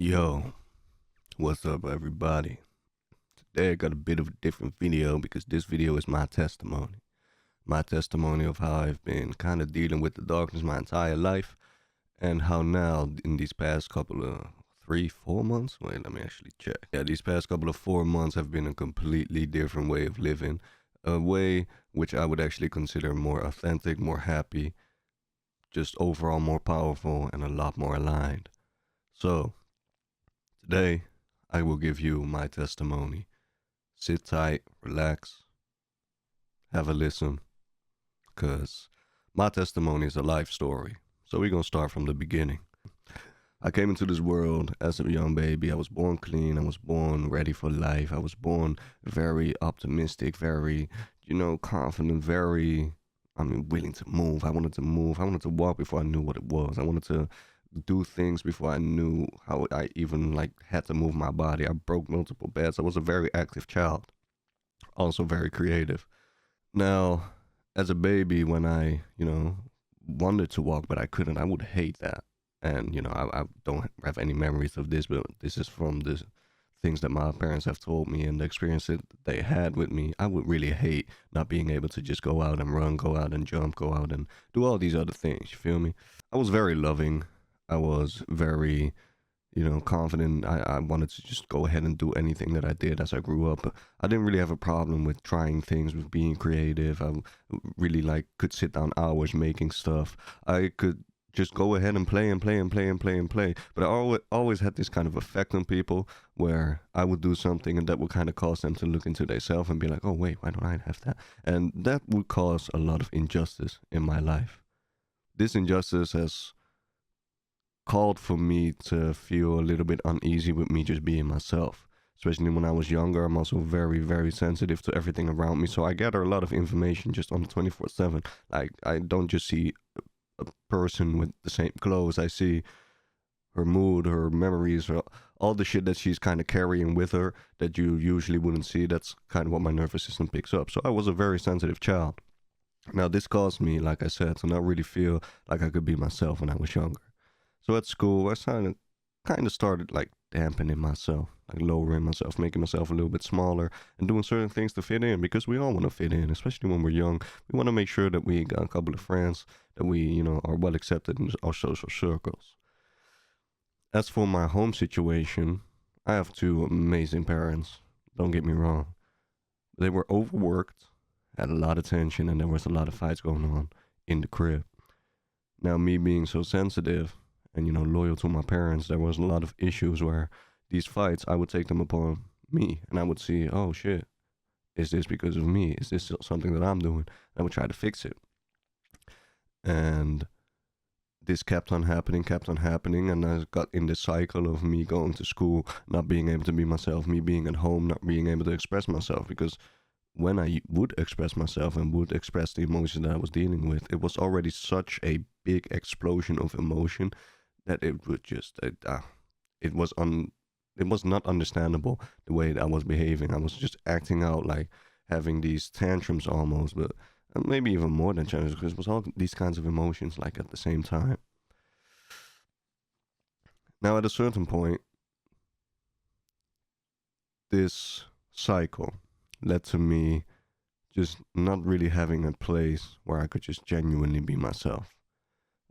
Yo, what's up, everybody? Today I got a bit of a different video because this video is my testimony. My testimony of how I've been kind of dealing with the darkness my entire life, and how now, in these past couple of 3, 4 months, wait, let me actually check. Yeah, these past couple of 4 months have been a completely different way of living, a way which I would actually consider more authentic, more happy, just overall more powerful, and a lot more aligned. So, today, I will give you my testimony. Sit tight, relax, have a listen, because my testimony is a life story. So we're going to start from the beginning. I came into this world as a young baby. I was born clean. I was born ready for life. I was born very optimistic, very, confident, very, willing to move. I wanted to move. I wanted to walk before I knew what it was. I wanted to do things before I knew how I even had to move my body. I broke multiple beds. I was a very active child, also very creative. Now, as a baby, when I, wanted to walk but I couldn't, I would hate that. And, I don't have any memories of this, but this is from the things that my parents have told me and the experience that they had with me. I would really hate not being able to just go out and run, go out and jump, go out and do all these other things. You feel me? I was very loving. I was very, confident. I wanted to just go ahead and do anything that I did as I grew up. I didn't really have a problem with trying things, with being creative. I really could sit down hours making stuff. I could just go ahead and play and play and play and play and play. But I always had this kind of effect on people where I would do something and that would kind of cause them to look into themselves and be like, oh, wait, why don't I have that? And that would cause a lot of injustice in my life. This injustice has called for me to feel a little bit uneasy with me just being myself. Especially when I was younger, I'm also very, very sensitive to everything around me. So I gather a lot of information just on the 24/7. Like, I don't just see a person with the same clothes. I see her mood, her memories, all the shit that she's kind of carrying with her that you usually wouldn't see. That's kind of what my nervous system picks up. So I was a very sensitive child. Now, this caused me, like I said, to not really feel like I could be myself when I was younger. So at school, I kind of started dampening myself, lowering myself, making myself a little bit smaller, and doing certain things to fit in because we all want to fit in, especially when we're young. We want to make sure that we got a couple of friends, that we, are well accepted in our social circles. As for my home situation, I have two amazing parents. Don't get me wrong. They were overworked, had a lot of tension, and there was a lot of fights going on in the crib. Now, me being so sensitive and loyal to my parents, there was a lot of issues where these fights, I would take them upon me and I would see, oh shit, is this because of me? Is this something that I'm doing? I would try to fix it. And this kept on happening, and I got in this cycle of me going to school, not being able to be myself, me being at home, not being able to express myself, because when I would express myself and would express the emotion that I was dealing with, it was already such a big explosion of emotion that it would just it was not understandable the way that I was behaving. I was just acting out, having these tantrums almost, but maybe even more than tantrums, because it was all these kinds of emotions at the same time. Now, at a certain point, this cycle led to me just not really having a place where I could just genuinely be myself.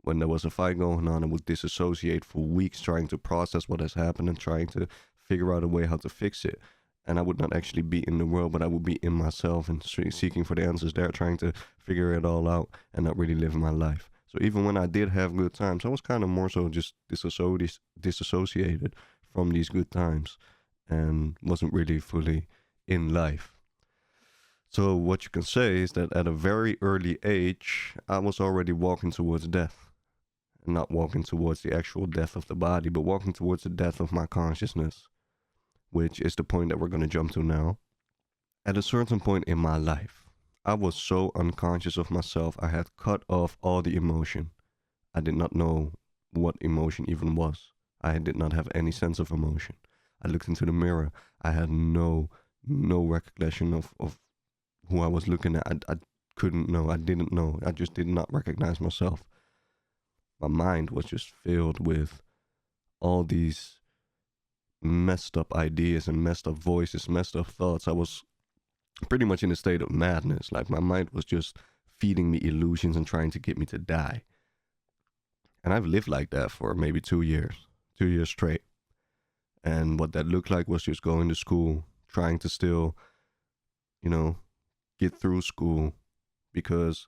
When there was a fight going on, I would disassociate for weeks trying to process what has happened and trying to figure out a way how to fix it. And I would not actually be in the world, but I would be in myself and seeking for the answers there, trying to figure it all out and not really live my life. So even when I did have good times, I was kind of more so just disassociated from these good times and wasn't really fully in life. So what you can say is that at a very early age, I was already walking towards death. Not walking towards the actual death of the body, but walking towards the death of my consciousness, which is the point that we're going to jump to now. At a certain point in my life, I was so unconscious of myself, I had cut off all the emotion. I did not know what emotion even was. I did not have any sense of emotion. I looked into the mirror. I had no recognition of who I was looking at. I couldn't know. I didn't know. I just did not recognize myself. My mind was just filled with all these messed up ideas and messed up voices, messed up thoughts. I was pretty much in a state of madness. Like my mind was just feeding me illusions and trying to get me to die. And I've lived like that for maybe 2 years, 2 years straight. And what that looked like was just going to school, trying to still, you know, get through school, because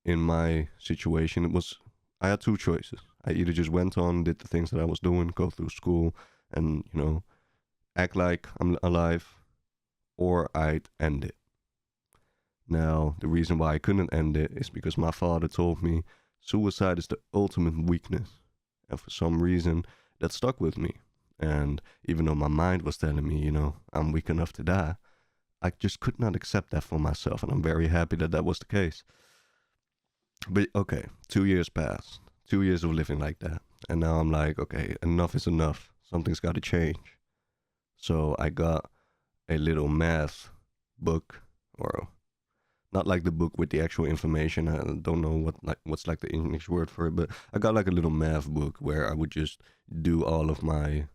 in my situation, I had two choices. I either just went on, did the things that I was doing, go through school, and, act like I'm alive, or I'd end it. Now, the reason why I couldn't end it is because my father told me suicide is the ultimate weakness. And for some reason, that stuck with me. And even though my mind was telling me, I'm weak enough to die, I just could not accept that for myself. And I'm very happy that that was the case. But okay, 2 years passed. 2 years of living like that. And now I'm like, okay, enough is enough. Something's got to change. So I got a little math book, or not like the book with the actual information. I don't know what's like the English word for it, but I got like a little math book where I would just do all of my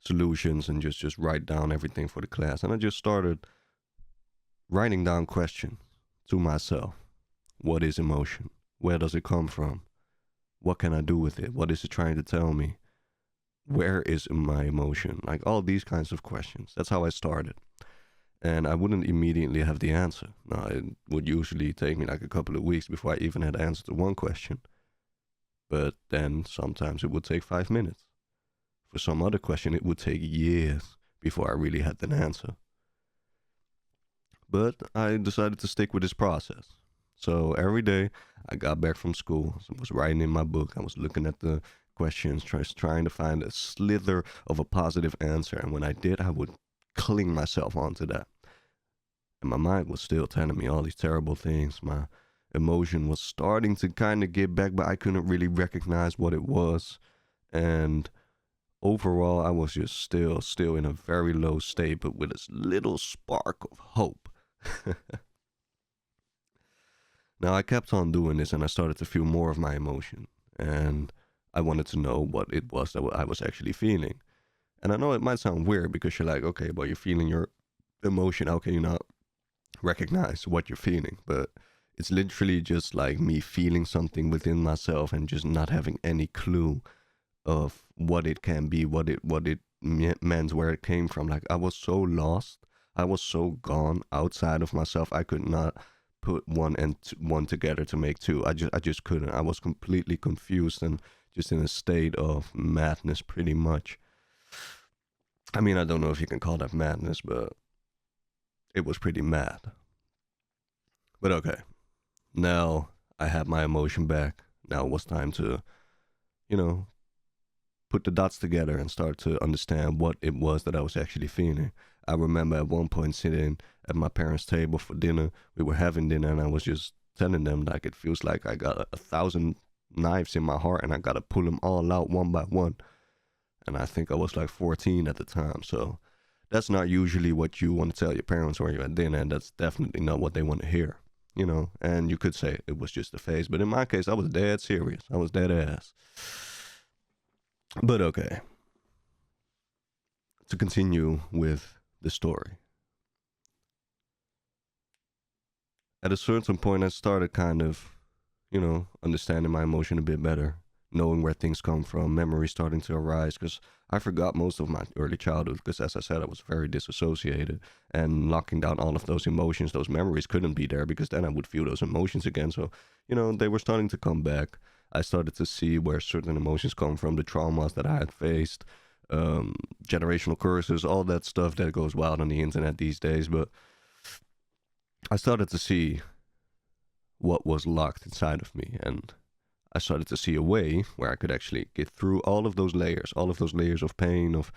solutions and just write down everything for the class. And I just started writing down questions to myself. What is emotion? Where does it come from? What can I do with it? What is it trying to tell me? Where is my emotion? Like all these kinds of questions. That's how I started. And I wouldn't immediately have the answer. Now, it would usually take me like a couple of weeks before I even had answered to one question. But then sometimes it would take 5 minutes. For some other question, it would take years before I really had an answer. But I decided to stick with this process. So every day I got back from school, I was writing in my book, I was looking at the questions, trying to find a slither of a positive answer. And when I did, I would cling myself onto that. And my mind was still telling me all these terrible things. My emotion was starting to kind of get back, but I couldn't really recognize what it was. And overall, I was just still in a very low state, but with this little spark of hope. Now, I kept on doing this, and I started to feel more of my emotion. And I wanted to know what it was that I was actually feeling. And I know it might sound weird because you're like, okay, but you're feeling your emotion. How can you not recognize what you're feeling? But it's literally just like me feeling something within myself and just not having any clue of what it can be, what it meant, where it came from. Like I was so lost, I was so gone outside of myself. I could not put one and one together to make two. I just couldn't. I was completely confused and just in a state of madness, pretty much. I mean, I don't know if you can call that madness, but it was pretty mad. But okay, now I have my emotion back. Now it was time to, you know, put the dots together and start to understand what it was that I was actually feeling. I remember at one point sitting at my parents' table for dinner. We were having dinner, and I was just telling them like it feels like I got 1,000 knives in my heart, and I gotta pull them all out one by one. And I think I was like 14 at the time, so that's not usually what you want to tell your parents when you're at dinner, and that's definitely not what they want to hear. And you could say it was just a phase, but in my case, I was dead serious. I was dead ass. But okay, to continue with the story. At a certain point, I started kind of, understanding my emotion a bit better, knowing where things come from, memories starting to arise, because I forgot most of my early childhood, because as I said, I was very disassociated, and locking down all of those emotions, those memories couldn't be there, because then I would feel those emotions again. So, they were starting to come back. I started to see where certain emotions come from, the traumas that I had faced, generational curses, all that stuff that goes wild on the internet these days. But I started to see what was locked inside of me, and I started to see a way where I could actually get through all of those layers of pain, of,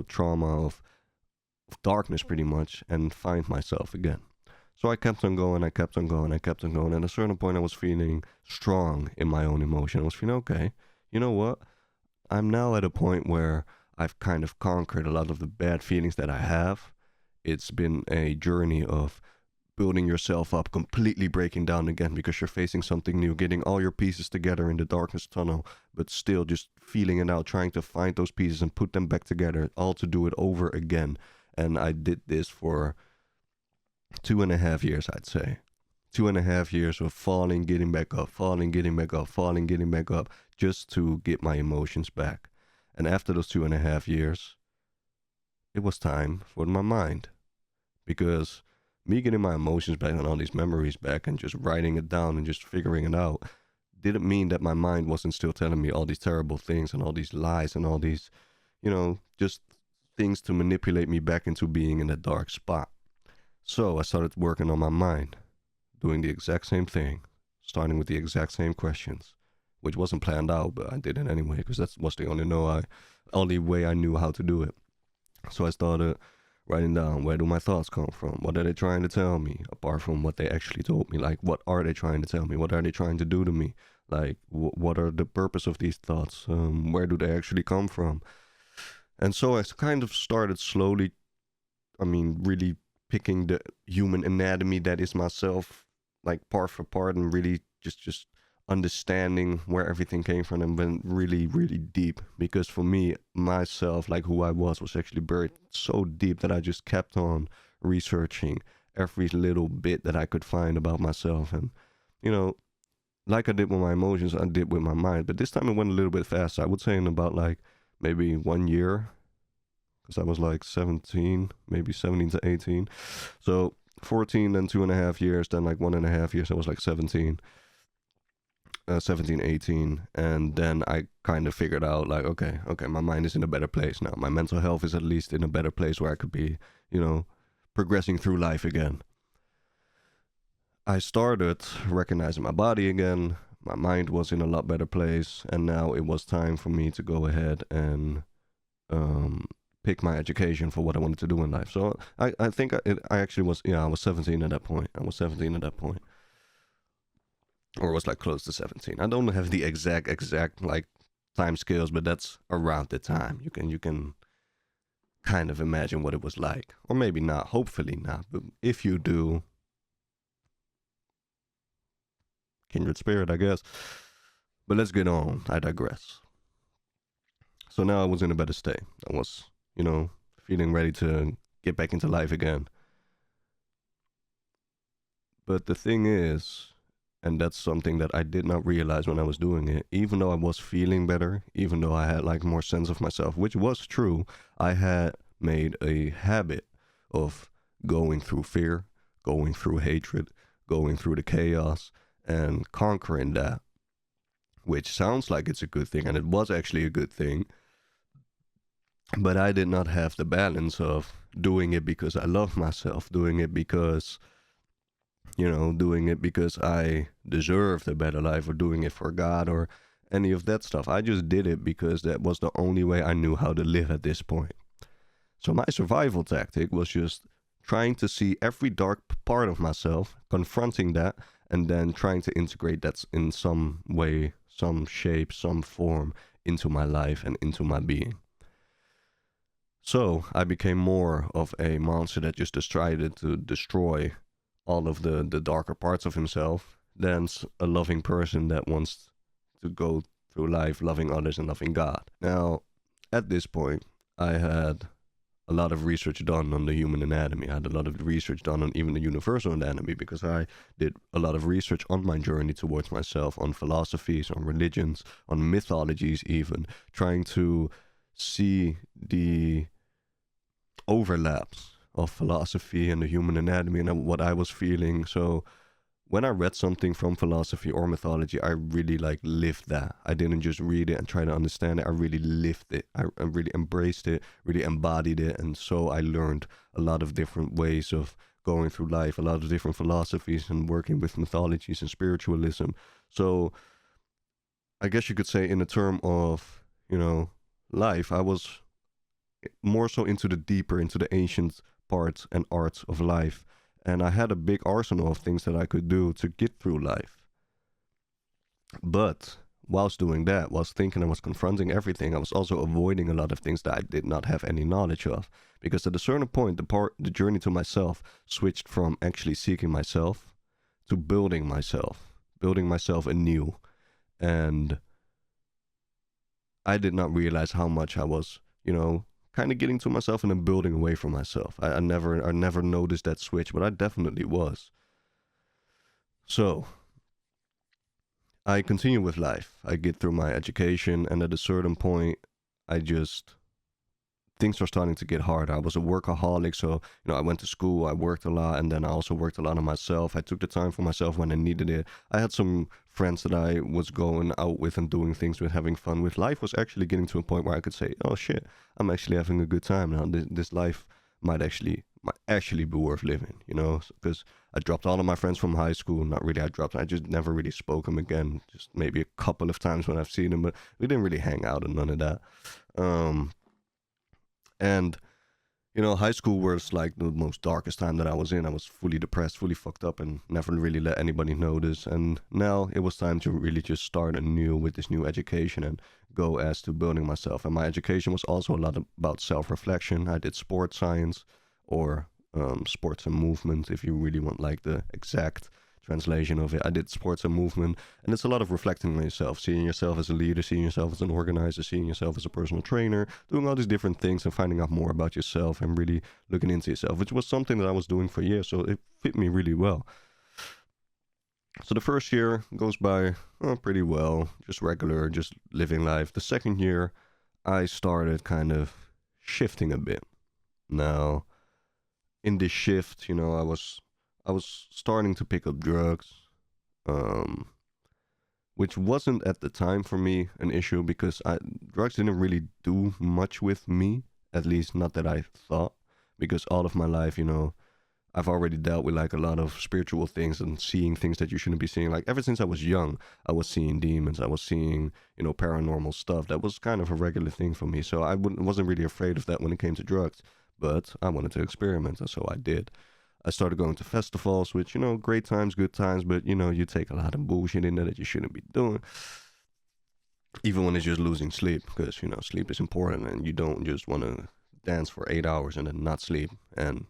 trauma, of darkness pretty much, and find myself again. So I kept on going, I kept on going, I kept on going. And at a certain point, I was feeling strong in my own emotion. I was feeling, okay, you know what? I'm now at a point where I've kind of conquered a lot of the bad feelings that I have. It's been a journey of building yourself up, completely breaking down again because you're facing something new, getting all your pieces together in the darkness tunnel, but still just feeling it out, trying to find those pieces and put them back together, all to do it over again. And I did this for 2.5 years, I'd say. 2.5 years of falling, getting back up, falling, getting back up, falling, getting back up, just to get my emotions back. And after those 2.5 years, it was time for my mind. Because me getting my emotions back and all these memories back and just writing it down and just figuring it out didn't mean that my mind wasn't still telling me all these terrible things and all these lies and all these, just things to manipulate me back into being in a dark spot. So I started working on my mind, doing the exact same thing, starting with the exact same questions, which wasn't planned out, but I did it anyway because that was the only way I knew how to do it. So I started writing down, where do my thoughts come from? What are they trying to tell me? Apart from what they actually told me, like, what are they trying to tell me? What are they trying to do to me? Like, what are the purpose of these thoughts? Where do they actually come from? And so I kind of started slowly, really picking the human anatomy that is myself, like part for part, and really just understanding where everything came from, and went really, really deep. Because for me, myself, like who I was actually buried so deep that I just kept on researching every little bit that I could find about myself. And, like I did with my emotions, I did with my mind. But this time it went a little bit faster. I would say in about like maybe 1 year, because I was like 17, maybe 17 to 18. So 14, then 2.5 years, then like 1.5 years, I was like 17. 17, 18, and then I kind of figured out like, okay, my mind is in a better place now. My mental health is at least in a better place where I could be, progressing through life again. I started recognizing my body again. My mind was in a lot better place, and now it was time for me to go ahead and pick my education for what I wanted to do in life. So I think I actually was, I was 17 at that point. Or was like close to 17. I don't have the exact like time scales, but that's around the time. You can kind of imagine what it was like, or maybe not. Hopefully not, but if you do, kindred spirit, I guess. But let's get on. I digress. So now I was in a better state. I was, feeling ready to get back into life again. But the thing is, and that's something that I did not realize when I was doing it. Even though I was feeling better, even though I had like more sense of myself, which was true, I had made a habit of going through fear, going through hatred, going through the chaos, and conquering that. Which sounds like it's a good thing, and it was actually a good thing. But I did not have the balance of doing it because I love myself, doing it because I deserved a better life, or doing it for God, or any of that stuff. I just did it because that was the only way I knew how to live at this point. So my survival tactic was just trying to see every dark part of myself, confronting that, and then trying to integrate that in some way, some shape, some form into my life and into my being. So I became more of a monster that just decided to destroy all of the darker parts of himself than a loving person that wants to go through life loving others and loving God. Now, at this point, I had a lot of research done on the human anatomy. I had a lot of research done on even the universal anatomy, because I did a lot of research on my journey towards myself, on philosophies, on religions, on mythologies even, trying to see the overlaps of philosophy and the human anatomy and what I was feeling. So when I read something from philosophy or mythology, I really lived that. I didn't just read it and try to understand it. I really lived it. I really embraced it, really embodied it. And so I learned a lot of different ways of going through life, a lot of different philosophies, and working with mythologies and spiritualism. So I guess you could say, in the term of, life, I was more so into the ancient parts and arts of life. And I had a big arsenal of things that I could do to get through life. But whilst doing that, whilst thinking I was confronting everything, I was also avoiding a lot of things that I did not have any knowledge of. Because at a certain point, the journey to myself switched from actually seeking myself to building myself anew. And I did not realize how much I was, kind of getting to myself and then building away from myself. I never noticed that switch, but I definitely was. So I continue with life. I get through my education, and at a certain point, things are starting to get hard. I was a workaholic, so I went to school, I worked a lot, and then I also worked a lot on myself. I took the time for myself when I needed it. I had some friends that I was going out with and doing things with, having fun with. Life was actually getting to a point where I could say, "Oh shit, I'm actually having a good time now. This life might actually be worth living," because I dropped all of my friends from high school. Not really, I just never really spoke them again. Just maybe a couple of times when I've seen them, but we didn't really hang out and none of that. And high school was like the most darkest time that I was in. I was fully depressed, fully fucked up, and never really let anybody notice. And now it was time to really just start anew with this new education and go as to building myself. And my education was also a lot about self-reflection. I did sports science, or sports and movement, if you really want like the exact translation of it. I did sports and movement, and it's a lot of reflecting on yourself, seeing yourself as a leader, seeing yourself as an organizer, seeing yourself as a personal trainer, doing all these different things and finding out more about yourself and really looking into yourself, which was something that I was doing for years, so it fit me really well. So the first year goes by pretty well, just regular, just living life. The second year, I started kind of shifting a bit. Now, in this shift, I was starting to pick up drugs, which wasn't at the time for me an issue, because drugs didn't really do much with me, at least not that I thought, because all of my life, I've already dealt with like a lot of spiritual things and seeing things that you shouldn't be seeing. Like ever since I was young, I was seeing demons, I was seeing, paranormal stuff. That was kind of a regular thing for me. So I wasn't really afraid of that when it came to drugs, but I wanted to experiment, and so I did. I started going to festivals, which, great times, good times, but, you take a lot of bullshit in there that you shouldn't be doing. Even when it's just losing sleep, because, sleep is important, and you don't just want to dance for 8 hours and then not sleep and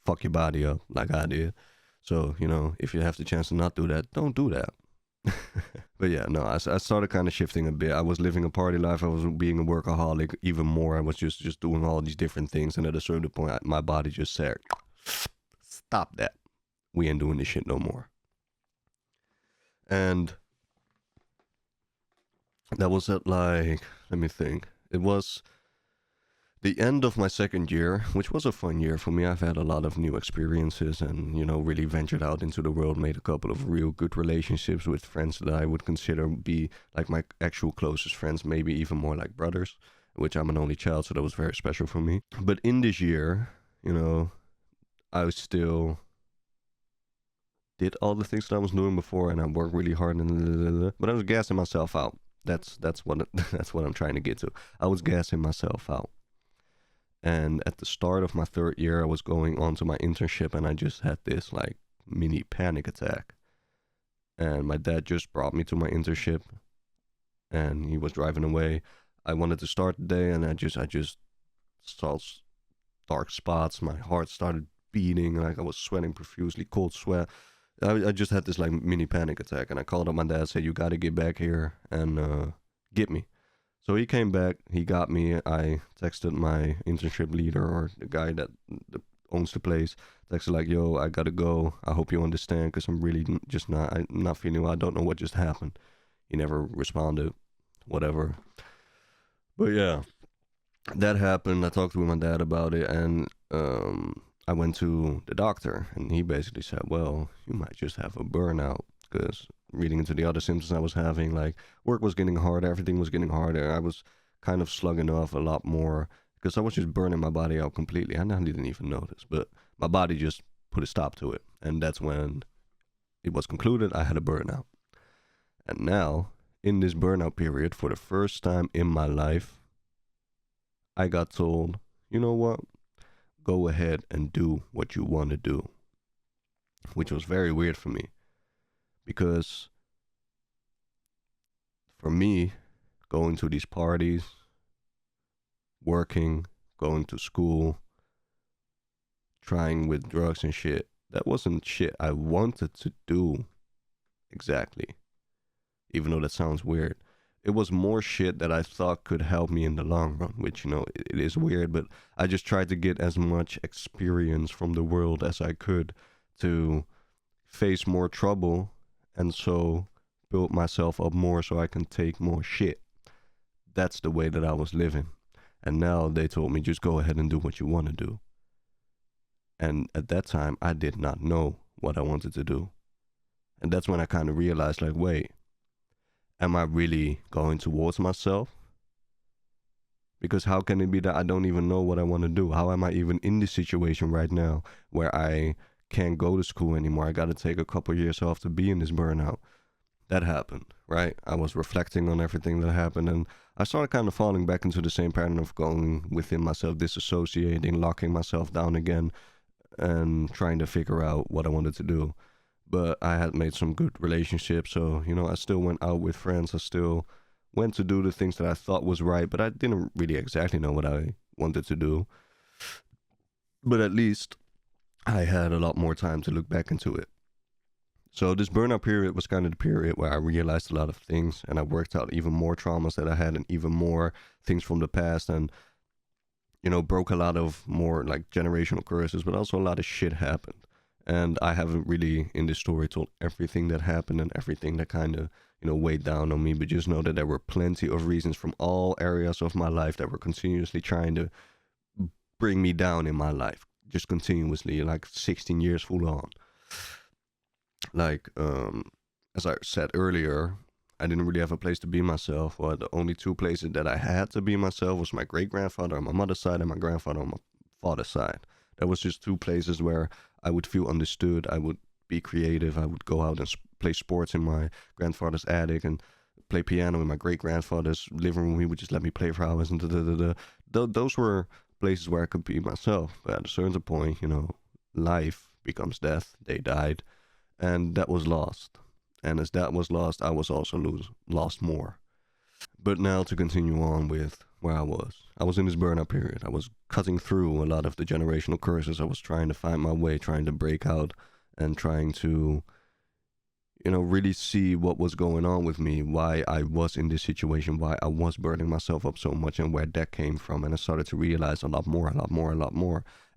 fuck your body up like I did. So, if you have the chance to not do that, don't do that. But yeah, no, I started kind of shifting a bit. I was living a party life. I was being a workaholic even more. I was just doing all these different things. And at a certain point, my body just said, stop that. We ain't doing this shit no more. And that was at like, let me think. It was the end of my second year, which was a fun year for me. I've had a lot of new experiences and, really ventured out into the world, made a couple of real good relationships with friends that I would consider be like my actual closest friends, maybe even more like brothers, which I'm an only child, so that was very special for me. But in this year, I still did all the things that I was doing before, and I worked really hard, but I was gassing myself out. That's what I'm trying to get to. I was gassing myself out. And at the start of my third year, I was going on to my internship, and I just had this like mini panic attack. And my dad just brought me to my internship, and he was driving away. I wanted to start the day, and I just saw dark spots. My heart started beating, like I was sweating profusely, cold sweat. I just had this like mini panic attack, and I called up my dad, said, "You got to get back here and get me." So he came back, he got me. I texted my internship leader, or the guy that owns the place, texted like, "Yo, I gotta go. I hope you understand, because I'm really just I'm not feeling well. I don't know what just happened." He never responded, whatever. But yeah, that happened. I talked with my dad about it, and I went to the doctor, and he basically said, "Well, you might just have a burnout," because reading into the other symptoms I was having, like work was getting harder, everything was getting harder. I was kind of slugging off a lot more because I was just burning my body out completely. I didn't even notice, but my body just put a stop to it. And that's when it was concluded I had a burnout. And now, in this burnout period, for the first time in my life, I got told, you know what? Go ahead and do what you want to do. Which was very weird for me. Because for me, going to these parties, working, going to school, trying with drugs and shit, that wasn't shit I wanted to do exactly, even though that sounds weird. It was more shit that I thought could help me in the long run, which, it is weird, but I just tried to get as much experience from the world as I could to face more trouble and so build myself up more so I can take more shit. That's the way that I was living. And now they told me just go ahead and do what you want to do. And at that time, I did not know what I wanted to do. And that's when I kind of realized, like, wait, am I really going towards myself? Because how can it be that I don't even know what I want to do? How am I even in this situation right now where I can't go to school anymore? I got to take a couple years off to be in this burnout. That happened, right? I was reflecting on everything that happened, and I started kind of falling back into the same pattern of going within myself, disassociating, locking myself down again, and trying to figure out what I wanted to do. But I had made some good relationships, so I still went out with friends. I still went to do the things that I thought was right, but I didn't really exactly know what I wanted to do. But at least I had a lot more time to look back into it. So this burnout period was kind of the period where I realized a lot of things, and I worked out even more traumas that I had and even more things from the past, and broke a lot of more like generational curses, but also a lot of shit happened. And I haven't really in this story told everything that happened and everything that kind of, weighed down on me, but just know that there were plenty of reasons from all areas of my life that were continuously trying to bring me down in my life, just continuously, like 16 years full on. Like, as I said earlier, I didn't really have a place to be myself. Or the only two places that I had to be myself was my great grandfather on my mother's side and my grandfather on my father's side. There was just two places where I would feel understood. I would be creative. I would go out and play sports in my grandfather's attic and play piano in my great grandfather's living room. He would just let me play for hours and those were places where I could be myself. But at a certain point, life becomes death. They died, and that was lost. And as that was lost, I was also lost more. But now to continue on with where I was in this burnout period. I was cutting through a lot of the generational curses. I was trying to find my way, trying to break out, and trying to, really see what was going on with me, why I was in this situation, why I was burning myself up so much, and where that came from. And I started to realize a lot more.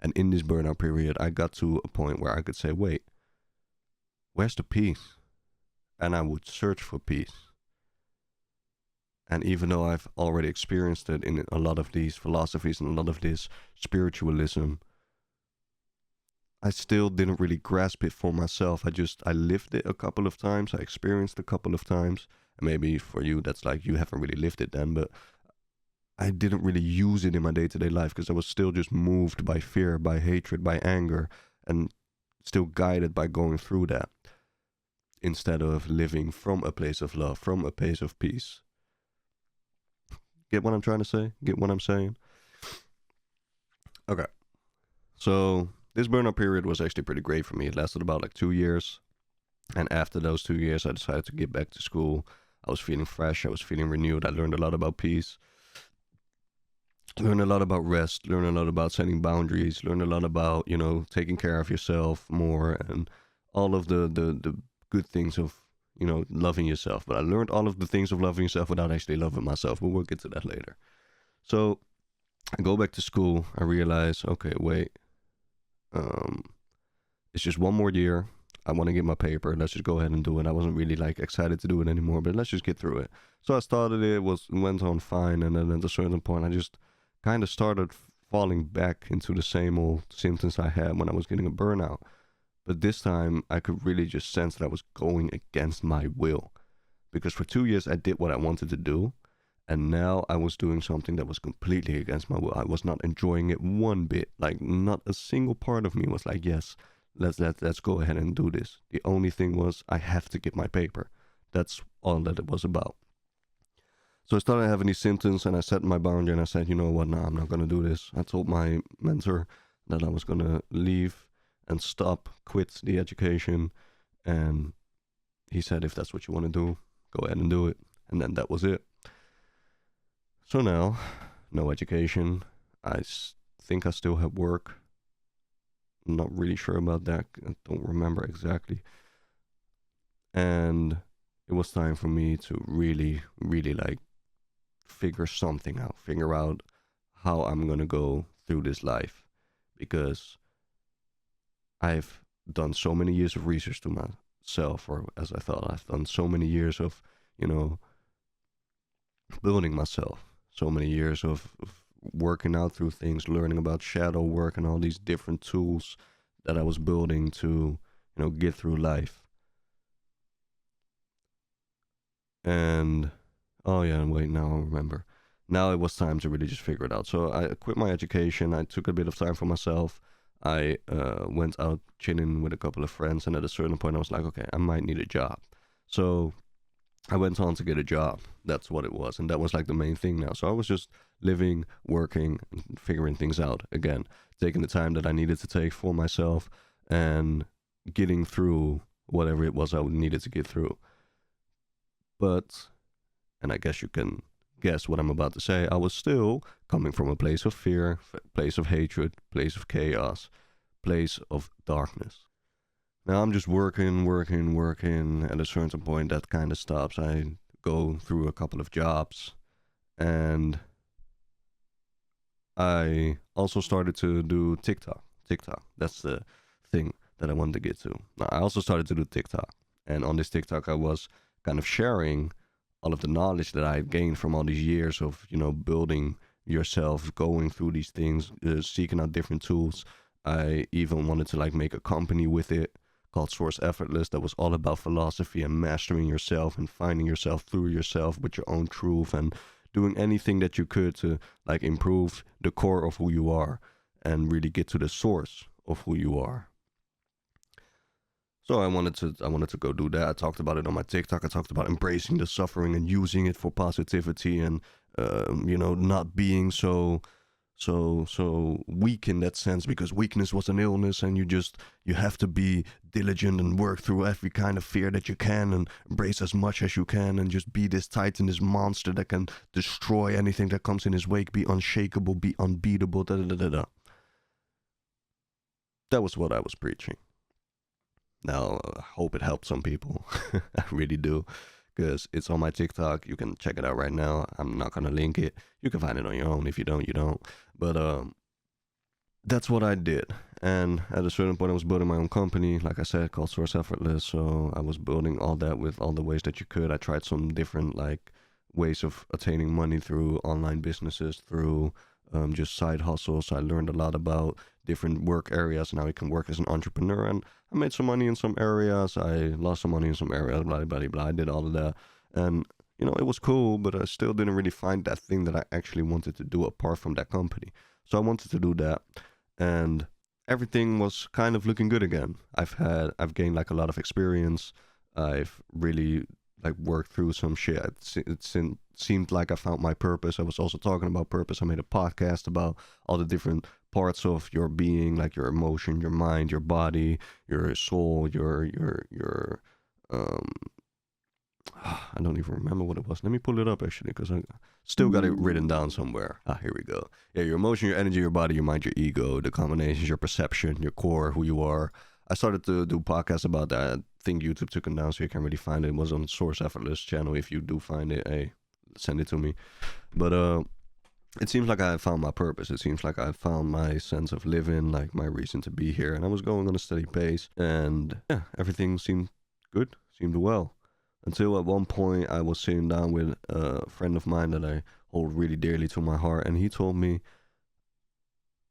And in this burnout period, I got to a point where I could say, wait, where's the peace? And I would search for peace. And even though I've already experienced it in a lot of these philosophies and a lot of this spiritualism, I still didn't really grasp it for myself. I lived it a couple of times. I experienced a couple of times. And maybe for you, that's like you haven't really lived it then, but I didn't really use it in my day-to-day life because I was still just moved by fear, by hatred, by anger, and still guided by going through that instead of living from a place of love, from a place of peace. Get what I'm trying to say? Get what I'm saying? Okay. So this burnout period was actually pretty great for me. It lasted about like 2 years. And after those 2 years, I decided to get back to school. I was feeling fresh. I was feeling renewed. I learned a lot about peace. Learned a lot about rest. Learned a lot about setting boundaries. Learned a lot about, taking care of yourself more and all of the good things of loving yourself. But I learned all of the things of loving yourself without actually loving myself. But we'll get to that later. So I go back to school. I realize, okay, wait. It's just one more year. I want to get my paper. Let's just go ahead and do it. I wasn't really like excited to do it anymore, but let's just get through it. So I started it. Went on fine, and then at a certain point, I just kind of started falling back into the same old symptoms I had when I was getting a burnout. But this time, I could really just sense that I was going against my will. Because for 2 years, I did what I wanted to do. And now I was doing something that was completely against my will. I was not enjoying it one bit. Like, not a single part of me was like, yes, let's go ahead and do this. The only thing was, I have to get my paper. That's all that it was about. So I started having these symptoms, and I set my boundary, and I said, you know what, nah, I'm not going to do this. I told my mentor that I was going to leave and quit the education. And he said, if that's what you want to do, go ahead and do it. And then that was it. So now, no education. Think I still have work. I'm not really sure about that. I don't remember exactly. And it was time for me to really, really like figure something out, figure out how I'm gonna go through this life, because I've done so many years of research to myself, or as I thought, I've done so many years of, you know, building myself, so many years of working out through things, learning about shadow work and all these different tools that I was building to, get through life. And oh yeah, wait, now I remember. Now it was time to really just figure it out. So I quit my education. I took a bit of time for myself. I went out chilling with a couple of friends, and at a certain point, I was like, okay, I might need a job. So I went on to get a job. That's what it was, and that was like the main thing now. So I was just living, working, and figuring things out again, taking the time that I needed to take for myself, and getting through whatever it was I needed to get through. But, and I guess you can guess what I'm about to say, I was still coming from a place of fear, place of hatred, place of chaos, place of darkness. Now I'm just working, working, working. At a certain point, that kind of stops. I go through a couple of jobs, and I also started to do TikTok. That's the thing that I wanted to get to. Now, I also started to do TikTok, and on this TikTok, I was kind of sharing all of the knowledge that I had gained from all these years of, building yourself, going through these things, seeking out different tools. I even wanted to like make a company with it called Source Effortless that was all about philosophy and mastering yourself and finding yourself through yourself with your own truth, and doing anything that you could to like improve the core of who you are and really get to the source of who you are. So I wanted to go do that. I talked about it on my TikTok. I talked about embracing the suffering and using it for positivity, and not being so weak in that sense, because weakness was an illness, and you have to be diligent and work through every kind of fear that you can, and embrace as much as you can, and just be this titan, this monster that can destroy anything that comes in his wake, be unshakable, be unbeatable. That was what I was preaching. Now, I hope it helped some people. I really do, because it's on my TikTok. You can check it out right now. I'm not going to link it. You can find it on your own. If you don't, you don't. But that's what I did. And at a certain point, I was building my own company, like I said, called Source Effortless. So I was building all that with all the ways that you could. I tried some different like ways of attaining money through online businesses, through just side hustles. I learned a lot about different work areas and how you can work as an entrepreneur. And I made some money in some areas. I lost some money in some areas. Blah blah blah. I did all of that, and it was cool. But I still didn't really find that thing that I actually wanted to do apart from that company. So I wanted to do that, and everything was kind of looking good again. I've gained like a lot of experience. I've really like worked through some shit. It seemed like I found my purpose. I was also talking about purpose. I made a podcast about all the different parts of your being, like your emotion, your mind, your body, your soul, your I don't even remember what it was. Let me pull it up actually, because I still got it written down somewhere. Here we go. Yeah, your emotion, your energy, your body, your mind, your ego, the combinations, your perception, your core, who you are. I started to do podcasts about that. I think YouTube took it down, so you can't really find it. It was on Source Effortless channel. If you do find it, hey, send it to me. But it seems like I found my purpose. It seems like I found my sense of living, like my reason to be here. And I was going on a steady pace, and yeah, everything seemed good, seemed well. Until at one point I was sitting down with a friend of mine that I hold really dearly to my heart, and he told me,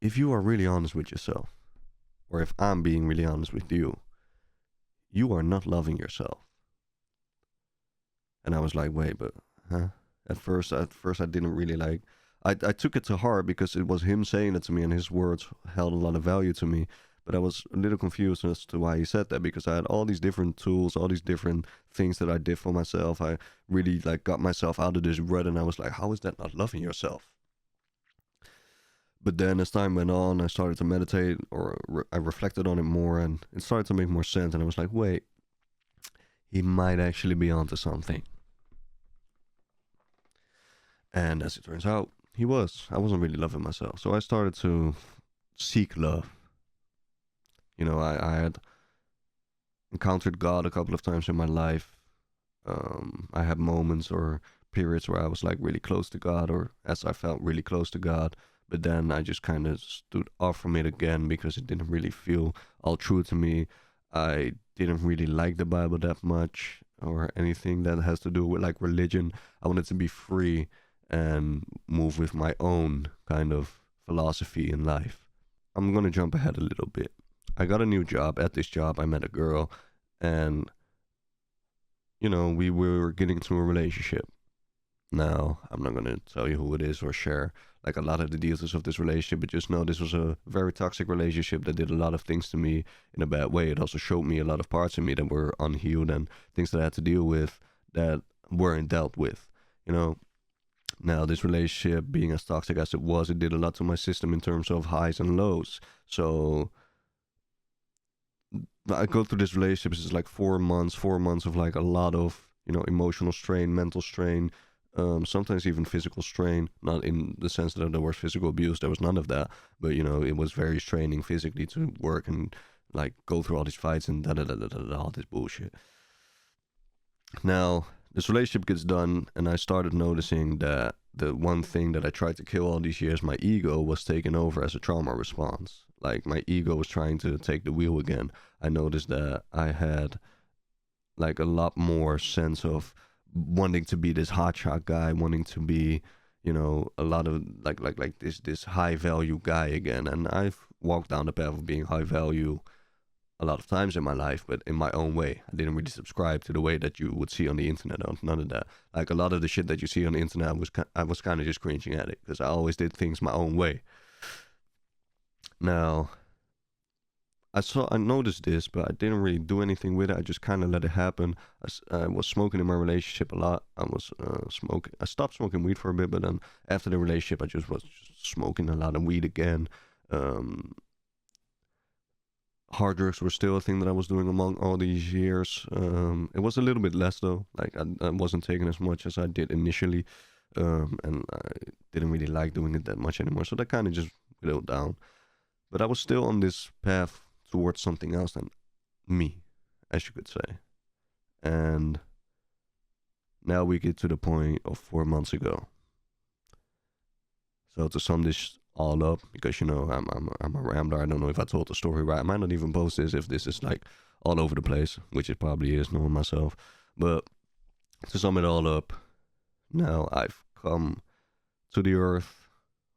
if you are really honest with yourself, or if I'm being really honest with you, you are not loving yourself. And I was like, wait, but huh? At first I didn't really like. I took it to heart because it was him saying it to me, and his words held a lot of value to me. But I was a little confused as to why he said that, because I had all these different tools, all these different things that I did for myself. I really like got myself out of this rut, and I was like, how is that not loving yourself? But then as time went on, I started to meditate, or I reflected on it more, and it started to make more sense. And I was like, wait, he might actually be onto something. And as it turns out, he was. I wasn't really loving myself. So I started to seek love. You know, I had encountered God a couple of times in my life. I had moments or periods where I was like really close to God, or as I felt really close to God. But then I just kind of stood off from it again because it didn't really feel all true to me. I didn't really like the Bible that much or anything that has to do with like religion. I wanted to be free and move with my own kind of philosophy in life. I'm going to jump ahead a little bit. I got a new job. At this job, I met a girl, and you know, we were getting into a relationship. Now, I'm not gonna tell you who it is or share like a lot of the details of this relationship, but just know this was a very toxic relationship that did a lot of things to me in a bad way. It also showed me a lot of parts of me that were unhealed and things that I had to deal with that weren't dealt with. You know, now this relationship being as toxic as it was, it did a lot to my system in terms of highs and lows. So I go through this relationship. It's like 4 months of like a lot of, you know, emotional strain, mental strain, sometimes even physical strain. Not in the sense that there was physical abuse. There was none of that. But you know, it was very straining physically to work and like go through all these fights and all this bullshit. Now this relationship gets done, and I started noticing that the one thing that I tried to kill all these years, my ego, was taking over as a trauma response. Like my ego was trying to take the wheel again. I noticed that I had like a lot more sense of wanting to be this hotshot guy, wanting to be, you know, a lot of like this high value guy again. And I've walked down the path of being high value a lot of times in my life, but in my own way. I didn't really subscribe to the way that you would see on the internet. None of that. Like a lot of the shit that you see on the internet, I was kind of just cringing at it because I always did things my own way. Now, I noticed this, but I didn't really do anything with it. I just kind of let it happen. I was smoking in my relationship a lot. I was smoking. I stopped smoking weed for a bit, but then after the relationship, I just was just smoking a lot of weed again. Um, Hard drugs were still a thing that I was doing among all these years. It was a little bit less though. Like I wasn't taking as much as I did initially, and I didn't really like doing it that much anymore. So that kind of just whittled down. But I was still on this path towards something else than me, as you could say. And now we get to the point of 4 months ago. So to sum this all up, because you know I'm a rambler. I don't know if I told the story right. I might not even post this if this is like all over the place, which it probably is, knowing myself. But to sum it all up, now I've come to the earth.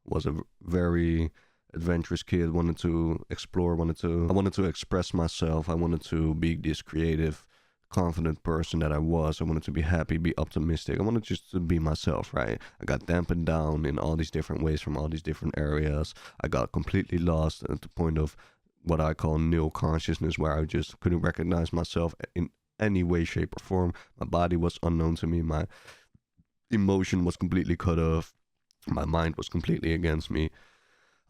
Was a very adventurous kid. Wanted to explore. I wanted to express myself. I wanted to be this creative, confident person that I was. I wanted to be happy, be optimistic. I wanted just to be myself, right? I got dampened down in all these different ways from all these different areas. I got completely lost at the point of what I call nil consciousness, where I just couldn't recognize myself in any way, shape, or form. My body was unknown to me. My emotion was completely cut off. My mind was completely against me.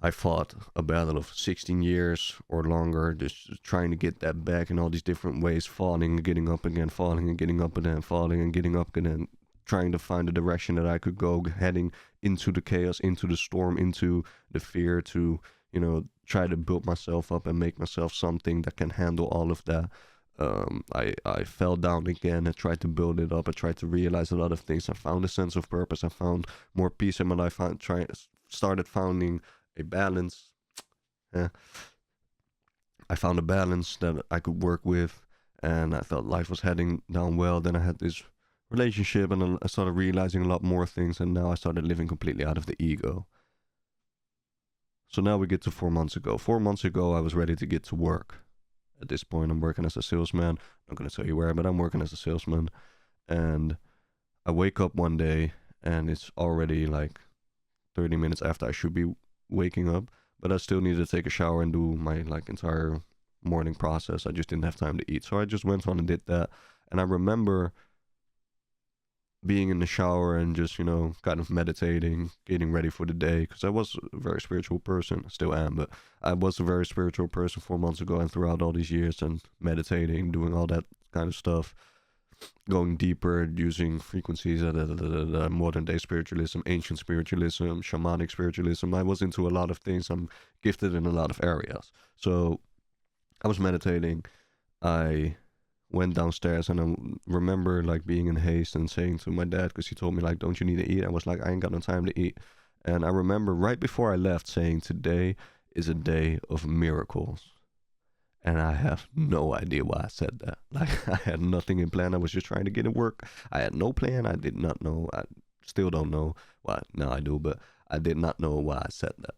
I fought a battle of 16 years or longer, just trying to get that back in all these different ways, falling and getting up again, falling and getting up again, falling and getting up again, trying to find a direction that I could go, heading into the chaos, into the storm, into the fear, to, you know, try to build myself up and make myself something that can handle all of that. I fell down again. I tried to build it up. I tried to realize a lot of things. I found a sense of purpose. I found more peace in my life. Started finding a balance. Yeah. I found a balance that I could work with, and I felt life was heading down well. Then I had this relationship, and I started realizing a lot more things, and now I started living completely out of the ego. So now we get to 4 months ago. 4 months ago, I was ready to get to work. At this point, I'm working as a salesman. I'm not going to tell you where, but I'm working as a salesman. And I wake up one day, and it's already like 30 minutes after I should be waking up, but I still need to take a shower and do my like entire morning process. I just didn't have time to eat, so I just went on and did that. And I remember being in the shower and just, you know, kind of meditating, getting ready for the day, because I was a very spiritual person. I still am, but I was a very spiritual person 4 months ago and throughout all these years, and meditating, doing all that kind of stuff. going deeper, using frequencies, modern day spiritualism, ancient spiritualism, shamanic spiritualism. I was into a lot of things. I'm gifted in a lot of areas. So I was meditating. I went downstairs and I remember like being in haste and saying to my dad, because he told me like, don't you need to eat? I was like, I ain't got no time to eat. And I remember right before I left saying, today is a day of miracles. And I have no idea why I said that. Like, I had nothing in plan. I was just trying to get it work. I had no plan. I did not know. I still don't know why. Now I do, but I did not know why I said that.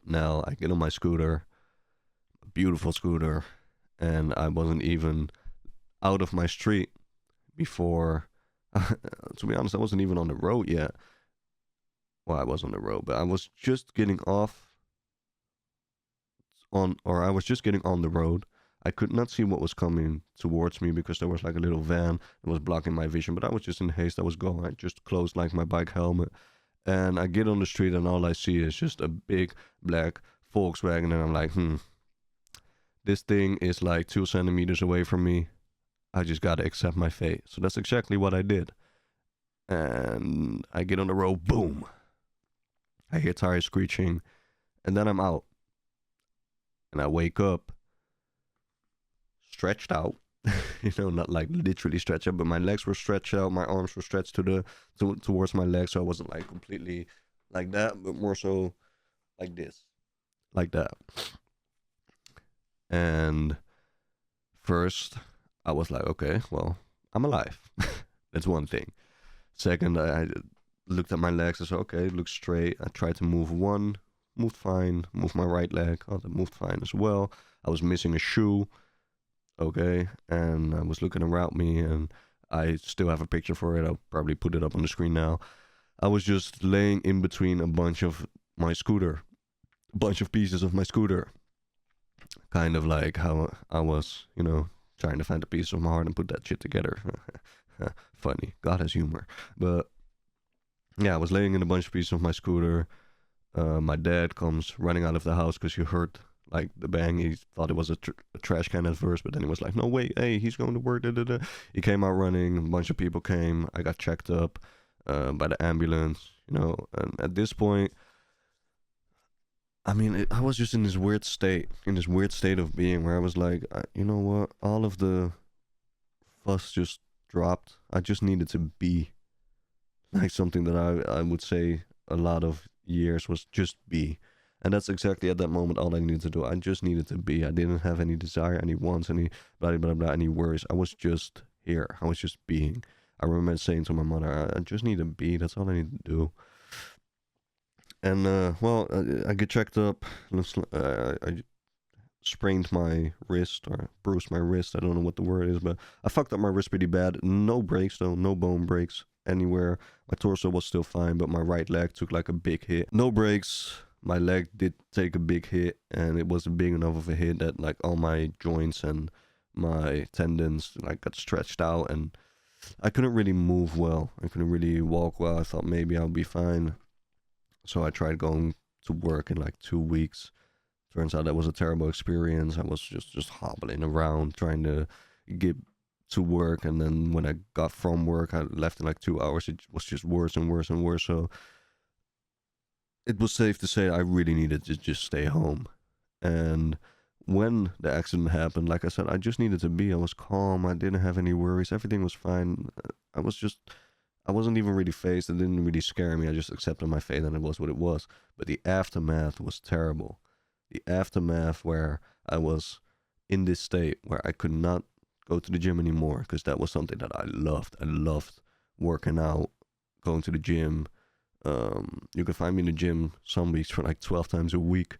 Now I get on my scooter, a beautiful scooter, and I wasn't even out of my street before. To be honest, I wasn't even on the road yet. Well, I was on the road, but I was just getting off I was just getting on the road. I could not see what was coming towards me because there was like a little van that was blocking my vision, but I was just in haste. I was going. I just closed like my bike helmet, and I get on the street and all I see is just a big black Volkswagen, and I'm like, this thing is like 2 centimeters away from me. I just gotta accept my fate. So that's exactly what I did. And I get on the road, boom. I hear tires screeching, and then I'm out. And I wake up stretched out, not like literally stretched out, but my legs were stretched out, my arms were stretched towards my legs, so I wasn't like completely like that, but more so like this, like that. And first, I was like, okay, well, I'm alive. That's one thing. Second, I looked at my legs. I said, okay, it looks straight. I tried to move one. Moved fine. Moved my right leg. Oh, that moved fine as well. I was missing a shoe. Okay. And I was looking around me, and I still have a picture for it. I'll probably put it up on the screen now. I was just laying in between a bunch of pieces of my scooter. Kind of like how I was, trying to find a piece of my heart and put that shit together. Funny. God has humor. But yeah, I was laying in a bunch of pieces of my scooter. My dad comes running out of the house because he heard like the bang. He thought it was a trash can at first, but then he was like, no, wait, hey, he's going to work. Da, da, da. He came out running. A bunch of people came. I got checked up by the ambulance, and at this point, I mean, I was just in this weird state of being where I was like, you know what? All of the fuss just dropped. I just needed to be. Like something that I would say a lot of years was just be. And that's exactly at that moment all I needed to do. I just needed to be. I didn't have any desire, any wants, any blah, blah, blah, any worries. I was just here. I was just being. I remember saying to my mother, I just need to be. That's all I need to do. And, I get checked up. I sprained my wrist or bruised my wrist. I don't know what the word is, but I fucked up my wrist pretty bad. No breaks, though. No bone breaks anywhere. My torso was still fine, but my right leg took like a big hit. No breaks. My leg did take a big hit, and it wasn't big enough of a hit that like all my joints and my tendons like got stretched out, and I couldn't really move well. I couldn't really walk well. I thought maybe I'll be fine. So I tried going to work in like 2 weeks. Turns out that was a terrible experience. I was just hobbling around trying to get to work, and then when I got from work, I left in like 2 hours. It was just worse and worse and worse. So it was safe to say I really needed to just stay home. And when the accident happened, like I said, I just needed to be. I was calm. I didn't have any worries. Everything was fine. I wasn't even really phased. It didn't really scare me. I just accepted my fate, and it was what it was. But the aftermath was terrible. The aftermath where I was in this state where I could not go to the gym anymore, because that was something that I loved. I loved working out, going to the gym. You could find me in the gym some weeks for like 12 times a week.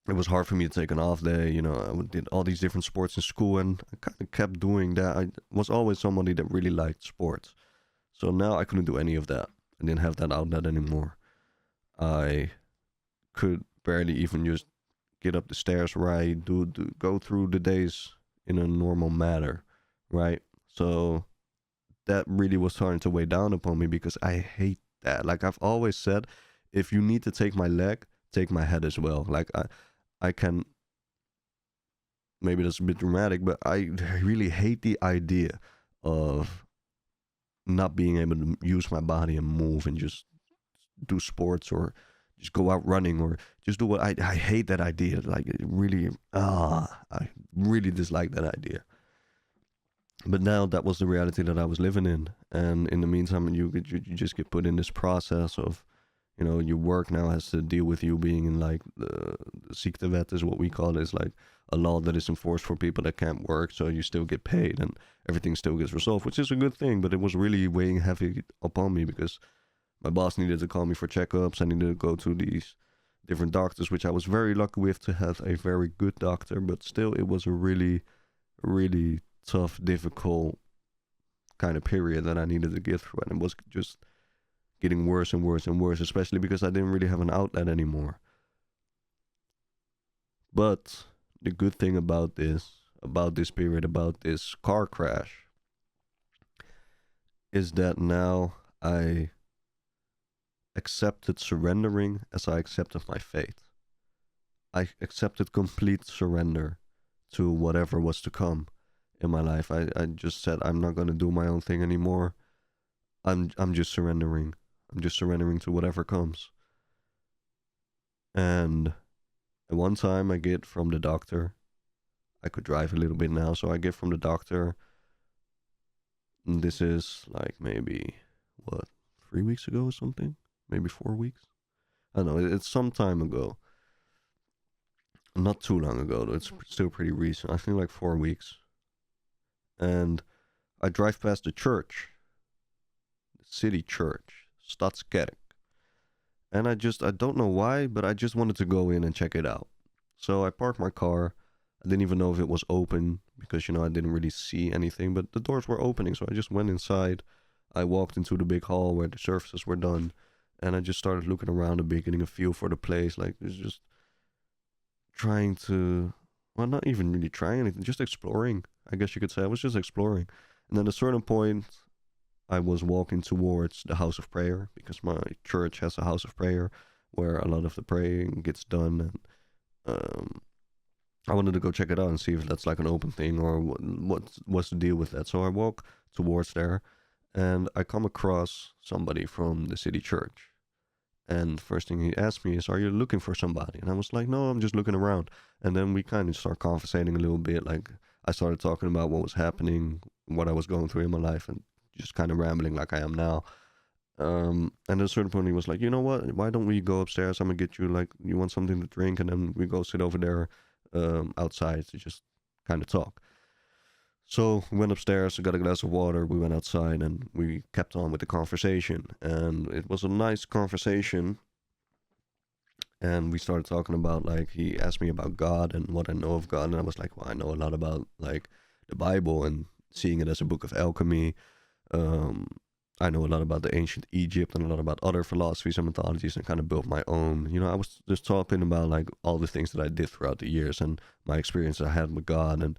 It was hard for me to take an off day. I did all these different sports in school, and I kind of kept doing that. I was always somebody that really liked sports. So now I couldn't do any of that. I didn't have that outlet anymore. I could barely even just get up the stairs right, go through the days in a normal manner, right? So that really was starting to weigh down upon me, because I hate that. Like I've always said, if you need to take my leg, take my head as well. Like I can, maybe that's a bit dramatic, but I really hate the idea of not being able to use my body and move and just do sports or just go out running or just do what I hate that idea. Like it really, I really dislike that idea. But now that was the reality that I was living in, and in the meantime, you just get put in this process of, your work now has to deal with you being in like the ziektevet is what we call it. It's like a law that is enforced for people that can't work, so you still get paid and everything still gets resolved, which is a good thing. But it was really weighing heavy upon me because my boss needed to call me for checkups. I needed to go to these different doctors, which I was very lucky with to have a very good doctor. But still, it was a really, really tough, difficult kind of period that I needed to get through. And it was just getting worse and worse and worse, especially because I didn't really have an outlet anymore. But the good thing about this period, about this car crash, is that now I accepted surrendering as I accepted my fate. I accepted complete surrender to whatever was to come in my life. I just said I'm not gonna do my own thing anymore. I'm just surrendering. I'm just surrendering to whatever comes. And at one time I get from the doctor, I could drive a little bit now, so I get from the doctor, and this is like maybe, 3 weeks ago or something? Maybe 4 weeks? I don't know, it's some time ago. Not too long ago, though. It's still pretty recent. I think like 4 weeks. And I drive past the church, the city church, Stadskerk. And I don't know why, but I just wanted to go in and check it out. So I parked my car. I didn't even know if it was open because, I didn't really see anything, but the doors were opening. So I just went inside. I walked into the big hall where the services were done. And I just started looking around a bit, getting a feel for the place. Like, it's just trying to, well, not even really trying anything, just exploring. I guess you could say I was just exploring. And then at a certain point, I was walking towards the house of prayer because my church has a house of prayer where a lot of the praying gets done. And I wanted to go check it out and see if that's like an open thing or what's the deal with that. So I walk towards there and I come across somebody from the city church. And first thing he asked me is, "Are you looking for somebody?" And I was like, "No, I'm just looking around." And then we kind of start conversating a little bit. Like I started talking about what was happening, what I was going through in my life, and just kind of rambling like I am now. And at a certain point, he was like, "You know what? Why don't we go upstairs? I'm gonna get you like you want something to drink, and then we go sit over there outside to just kind of talk." So we went upstairs, got a glass of water, we went outside, and we kept on with the conversation. And it was a nice conversation. And we started talking about, like, he asked me about God and what I know of God. And I was like, well, I know a lot about, like, the Bible and seeing it as a book of alchemy. I know a lot about the ancient Egypt and a lot about other philosophies and mythologies and kind of built my own. I was just talking about, like, all the things that I did throughout the years and my experience I had with God and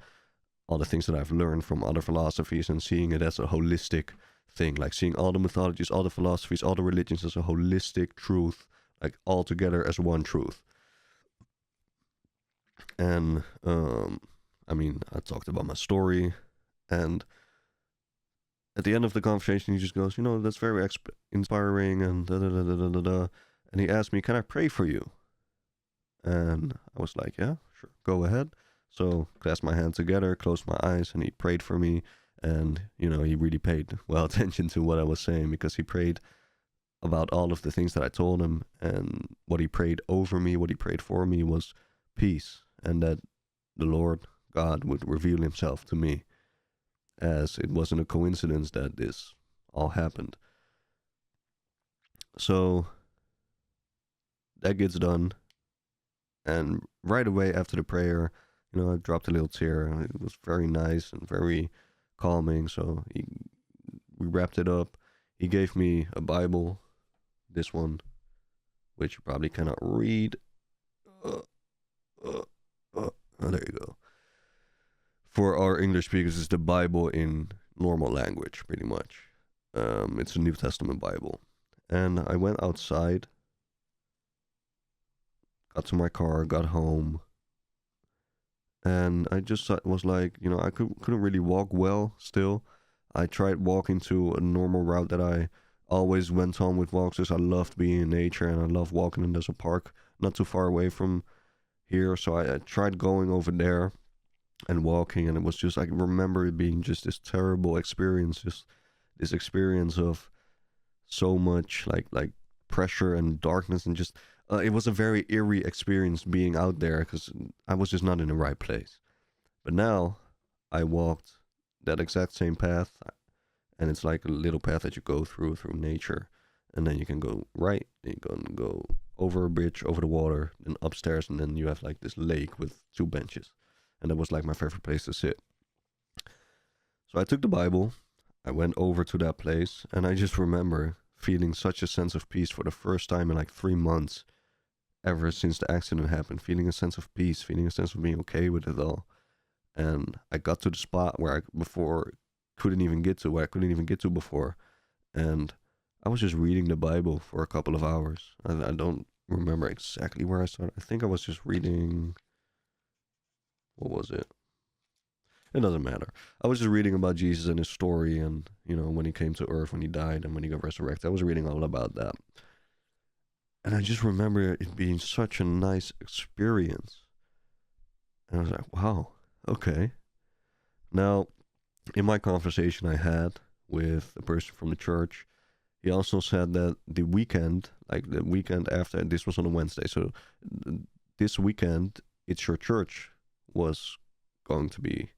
all the things that I've learned from other philosophies and seeing it as a holistic thing, like seeing all the mythologies, all the philosophies, all the religions as a holistic truth, like all together as one truth. And I talked about my story, and at the end of the conversation, he just goes, that's very inspiring, and da da da da da da. And he asked me, "Can I pray for you?" And I was like, "Yeah, sure, go ahead." So clasped my hands together, closed my eyes, and he prayed for me. And, he really paid well attention to what I was saying because he prayed about all of the things that I told him. And what he prayed over me, what he prayed for me was peace. And that the Lord God would reveal himself to me, as it wasn't a coincidence that this all happened. So that gets done. And right away after the prayer, I dropped a little tear. It was very nice and very calming. So we wrapped it up. He gave me a Bible, this one, which you probably cannot read. Oh, there you go. For our English speakers, it's the Bible in normal language, pretty much. It's a New Testament Bible. And I went outside, got to my car, got home. And I just was like, I couldn't really walk well still. I tried walking to a normal route that I always went on with walks because I loved being in nature and I love walking. And there's a park not too far away from here, so I tried going over there and walking, and it was just, I remember it being just this terrible experience, just this experience of so much like pressure and darkness, and just it was a very eerie experience being out there because I was just not in the right place. But now I walked that exact same path, and it's like a little path that you go through nature, and then you can go right, and you can go over a bridge, over the water, and upstairs, and then you have like this lake with two benches, and that was like my favorite place to sit. So I took the Bible, I went over to that place, and I just remember feeling such a sense of peace for the first time in like 3 months, ever since the accident happened. Feeling a sense of peace, feeling a sense of being okay with it all. And I got to the spot where I before couldn't even get to, where I couldn't even get to before, and I was just reading the Bible for a couple of hours. I don't remember exactly where I started. I think I was just reading. What was it? It doesn't matter. I was just reading about Jesus and his story, and when he came to earth, when he died, and when he got resurrected. I was reading all about that, and I just remember it being such a nice experience. And I was like, wow, okay. Now, in my conversation I had with a person from the church, he also said that the weekend, like the weekend after, this was on a Wednesday, so this weekend, It's Your Church was going to be.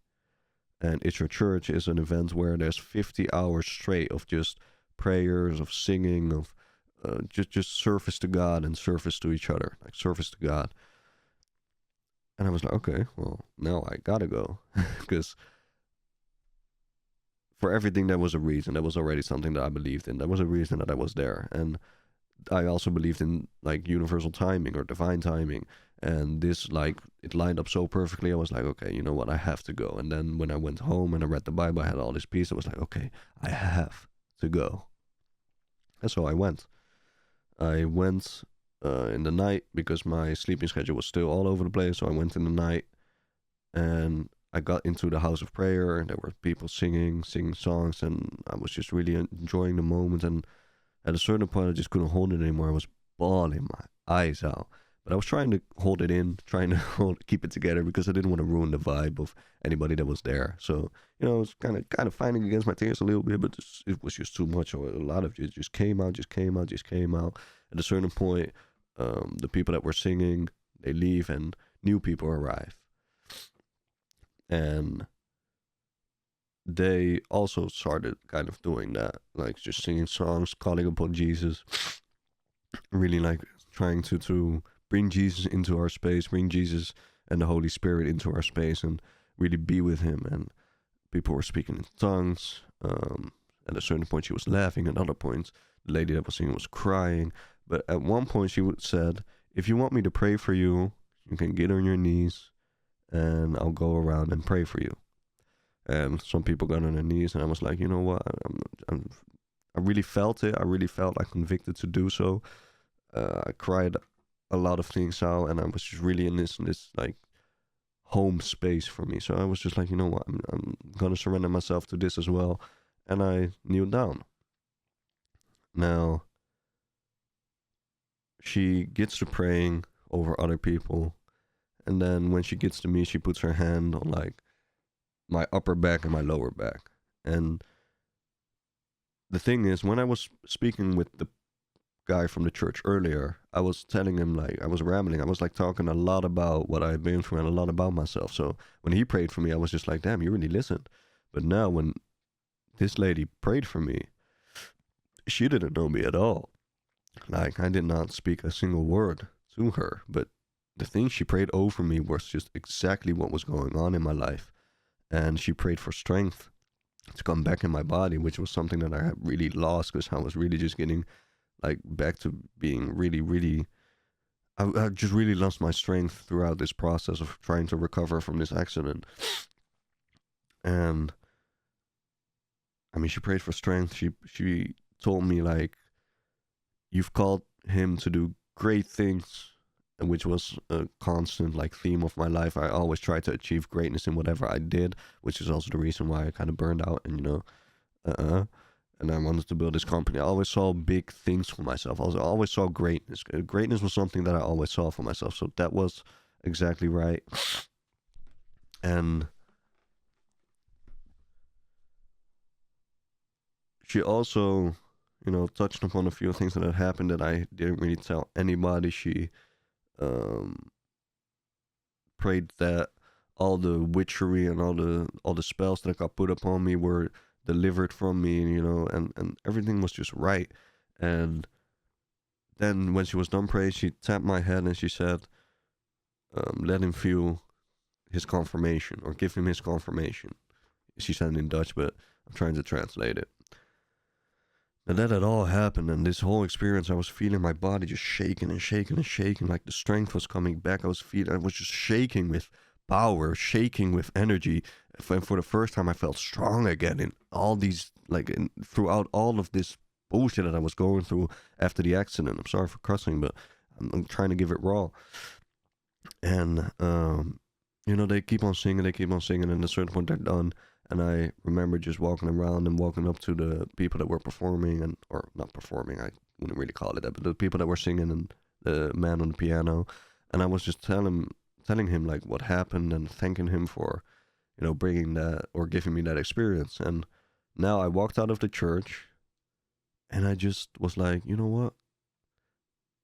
And It's Your Church is an event where there's 50 hours straight of just prayers, of singing, of just service to God and service to each other, like service to God. And I was like, okay, well, now I gotta go. Because for everything, there was a reason. There was already something that I believed in. There was a reason that I was there. And I also believed in like universal timing or divine timing. And this, like, it lined up so perfectly. I was like, okay, you know what? I have to go. And then when I went home and I read the Bible, I had all this peace. I was like, okay, I have to go. And so I went. I went in the night because my sleeping schedule was still all over the place. So I went in the night, and I got into the house of prayer, and there were people singing songs, and I was just really enjoying the moment. And at a certain point, I just couldn't hold it anymore. I was bawling my eyes out. But I was trying to hold it in, trying to keep it together, because I didn't want to ruin the vibe of anybody that was there. So, I was kind of fighting against my tears a little bit, but it was just too much. A lot of it just came out. At a certain point, the people that were singing, they leave, and new people arrive. And they also started kind of doing that, like just singing songs, calling upon Jesus, really like trying to bring Jesus into our space, bring Jesus and the Holy Spirit into our space, and really be with him. And people were speaking in tongues. At a certain point, she was laughing. At other points, the lady that was singing was crying. But at one point, she said, if you want me to pray for you, you can get on your knees, and I'll go around and pray for you. And some people got on their knees, and I was like, you know what? I really felt it. I really felt like convicted to do so. I cried a lot of things out, and I was just really in this like home space for me. So I was just like, you know what? I'm gonna surrender myself to this as well, and I kneeled down. Now, she gets to praying over other people, and then when she gets to me, she puts her hand on like my upper back and my lower back. And the thing is, when I was speaking with the guy from the church earlier, I was telling him, like, I was rambling. I was like talking a lot about what I've been through and a lot about myself. So when he prayed for me, I was just like, damn, you really listened. But now when this lady prayed for me, she didn't know me at all. Like, I did not speak a single word to her, but the thing she prayed over me was just exactly what was going on in my life. And she prayed for strength to come back in my body, which was something that I had really lost, because I was really just getting like back to being really, I just really lost my strength throughout this process of trying to recover from this accident. And I mean, she prayed for strength. She told me, like, you've called him to do great things, which was a constant like theme of my life. I always tried to achieve greatness in whatever I did, which is also the reason why I kind of burned out and uh, and I wanted to build this company. I always saw big things for myself. I always saw greatness. Greatness was something that I always saw for myself. So that was exactly right. And she also, touched upon a few things that had happened that I didn't really tell anybody. She um, prayed that all the witchery and all the spells that got put upon me were delivered from me, and everything was just right. And then when she was done praying, she tapped my head and she said, "Let him feel his confirmation, or give him his confirmation." She said it in Dutch, but I'm trying to translate it. And that had all happened, and this whole experience, I was feeling my body just shaking and shaking and shaking, like the strength was coming back. I was just shaking with power, shaking with energy. And for the first time, I felt strong again in all these, throughout all of this bullshit that I was going through after the accident. I'm sorry for cussing, but I'm trying to give it raw. And, they keep on singing, and at a certain point, they're done. And I remember just walking around and walking up to the people that were performing, or not performing, I wouldn't really call it that, but the people that were singing and the man on the piano. And I was just telling him like what happened and thanking him for, bringing that or giving me that experience. And now I walked out of the church and I just was like, you know what?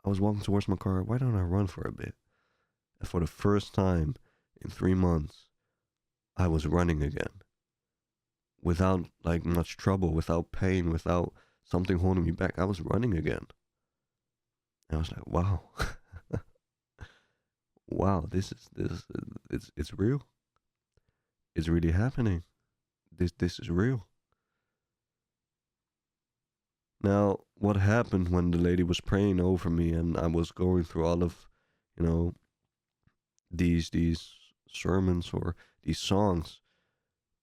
I was walking towards my car. Why don't I run for a bit? And for the first time in 3 months, I was running again. Without like much trouble, without pain, without something holding me back. I was running again. And I was like, wow. Wow, it's real. It's really happening. This is real. Now, what happened when the lady was praying over me and I was going through all of, you know, these sermons or these songs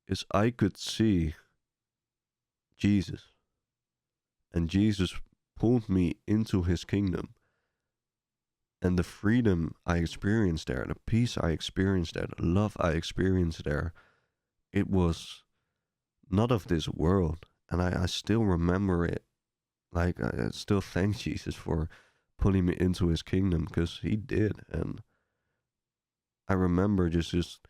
is I could see Jesus, and Jesus pulled me into his kingdom. And the freedom I experienced there, the peace I experienced there, the love I experienced there, it was not of this world. And I still remember it. Like, I still thank Jesus for pulling me into his kingdom, because he did. And I remember just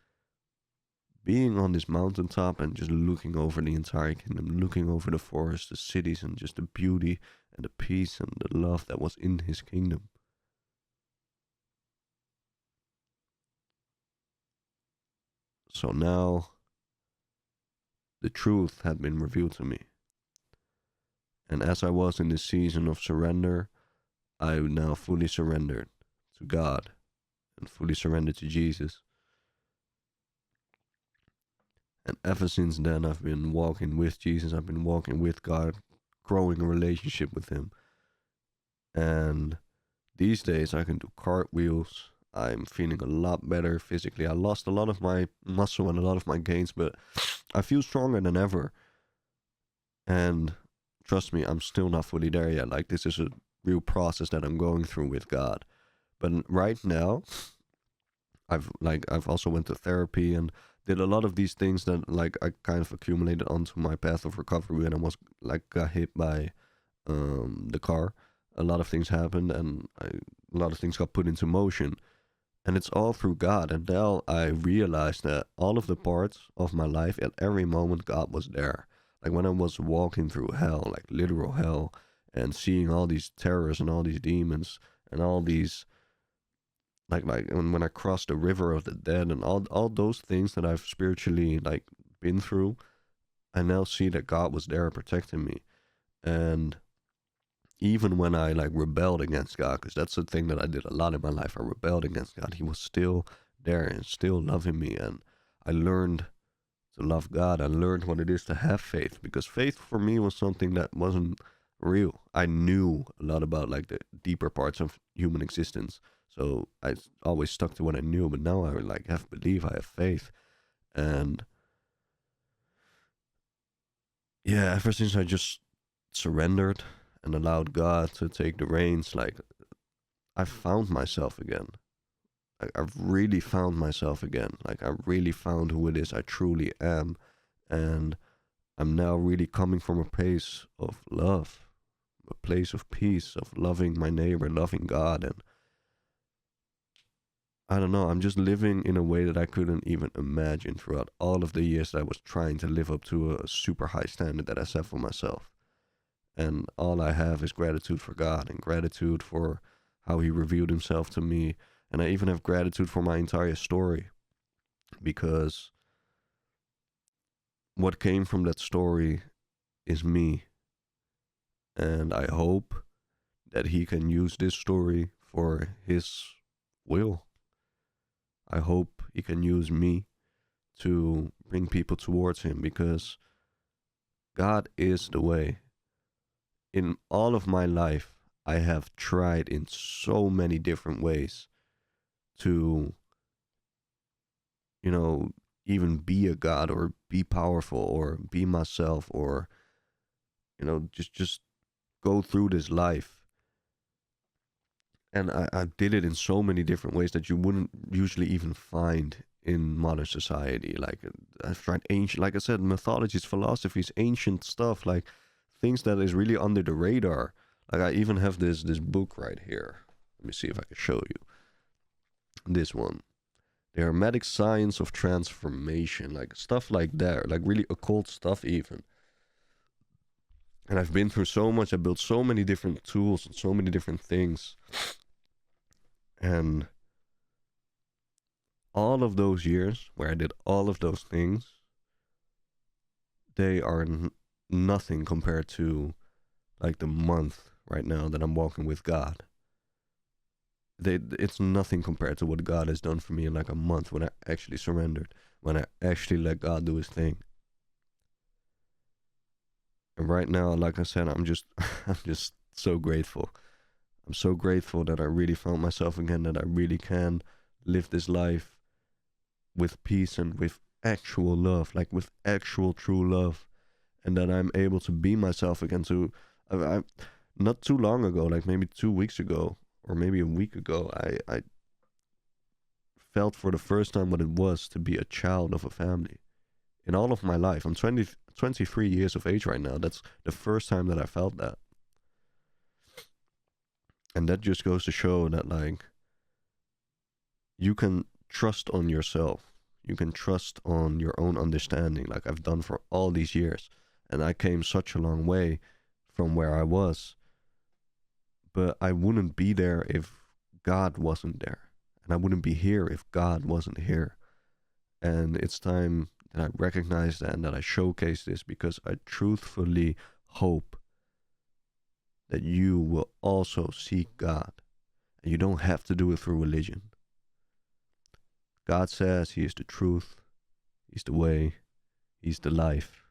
being on this mountaintop and just looking over the entire kingdom, looking over the forest, the cities, and just the beauty and the peace and the love that was in his kingdom. So now the truth had been revealed to me. And as I was in this season of surrender, I now fully surrendered to God and fully surrendered to Jesus. And ever since then, I've been walking with Jesus. I've been walking with God, growing a relationship with him. And these days, I can do cartwheels. I'm feeling a lot better physically. I lost a lot of my muscle and a lot of my gains, but I feel stronger than ever. And trust me, I'm still not fully there yet. Like, this is a real process that I'm going through with God. But right now, I've also went to therapy and did a lot of these things that I kind of accumulated onto my path of recovery when I was got hit by the car. A lot of things happened and a lot of things got put into motion. And it's all through God. And now I realized that all of the parts of my life, at every moment, God was there. Like when I was walking through hell, like literal hell, and seeing all these terrors and all these demons and all these, like when I crossed the river of the dead and all those things that I've spiritually been through, I now see that God was there protecting me. And even when I rebelled against God, because that's the thing that I did a lot in my life, I rebelled against God, he was still there and still loving me. And I learned to love God. I learned what it is to have faith, because faith for me was something that wasn't real. I knew a lot about the deeper parts of human existence, so I always stuck to what I knew. But now I have belief, I have faith. And yeah, ever since I just surrendered and allowed God to take the reins, I found myself again. I've really found myself again. I really found who it is I truly am. And I'm now really coming from a place of love, a place of peace, of loving my neighbor, loving God. And I don't know, I'm just living in a way that I couldn't even imagine throughout all of the years that I was trying to live up to a super high standard that I set for myself. And all I have is gratitude for God and gratitude for how He revealed Himself to me. And I even have gratitude for my entire story, because what came from that story is me. And I hope that He can use this story for His will. I hope He can use me to bring people towards Him, because God is the way. In all of my life, I have tried in so many different ways to, even be a God or be powerful or be myself, or, just go through this life. And I did it in so many different ways that you wouldn't usually even find in modern society. Like, I've tried ancient, like I said, mythologies, philosophies, ancient stuff, like things that is really under the radar. Like, I even have this book right here. Let me see if I can show you. This one. The Hermetic Science of Transformation. Like, stuff like that. Like, really occult stuff even. And I've been through so much. I built so many different tools and so many different things. And all of those years where I did all of those things, they are nothing compared to like the month right now that I'm walking with God. It's nothing compared to what God has done for me in like a month, when I actually surrendered, when I actually let God do His thing. And right now, like I said, I'm just so grateful. I'm so grateful that I really found myself again, that I really can live this life with peace and with actual love, like with actual true love, and that I'm able to be myself again. I not too long ago, like maybe 2 weeks ago or maybe a week ago, I felt for the first time what it was to be a child of a family. In all of my life, I'm 23 years of age right now. That's the first time that I felt that. And that just goes to show that, like, you can trust on yourself. You can trust on your own understanding, like I've done for all these years. And I came such a long way from where I was. But I wouldn't be there if God wasn't there. And I wouldn't be here if God wasn't here. And it's time that I recognize that and that I showcase this, because I truthfully hope that you will also seek God. And you don't have to do it through religion. God says He is the truth, He's the way, He's the life.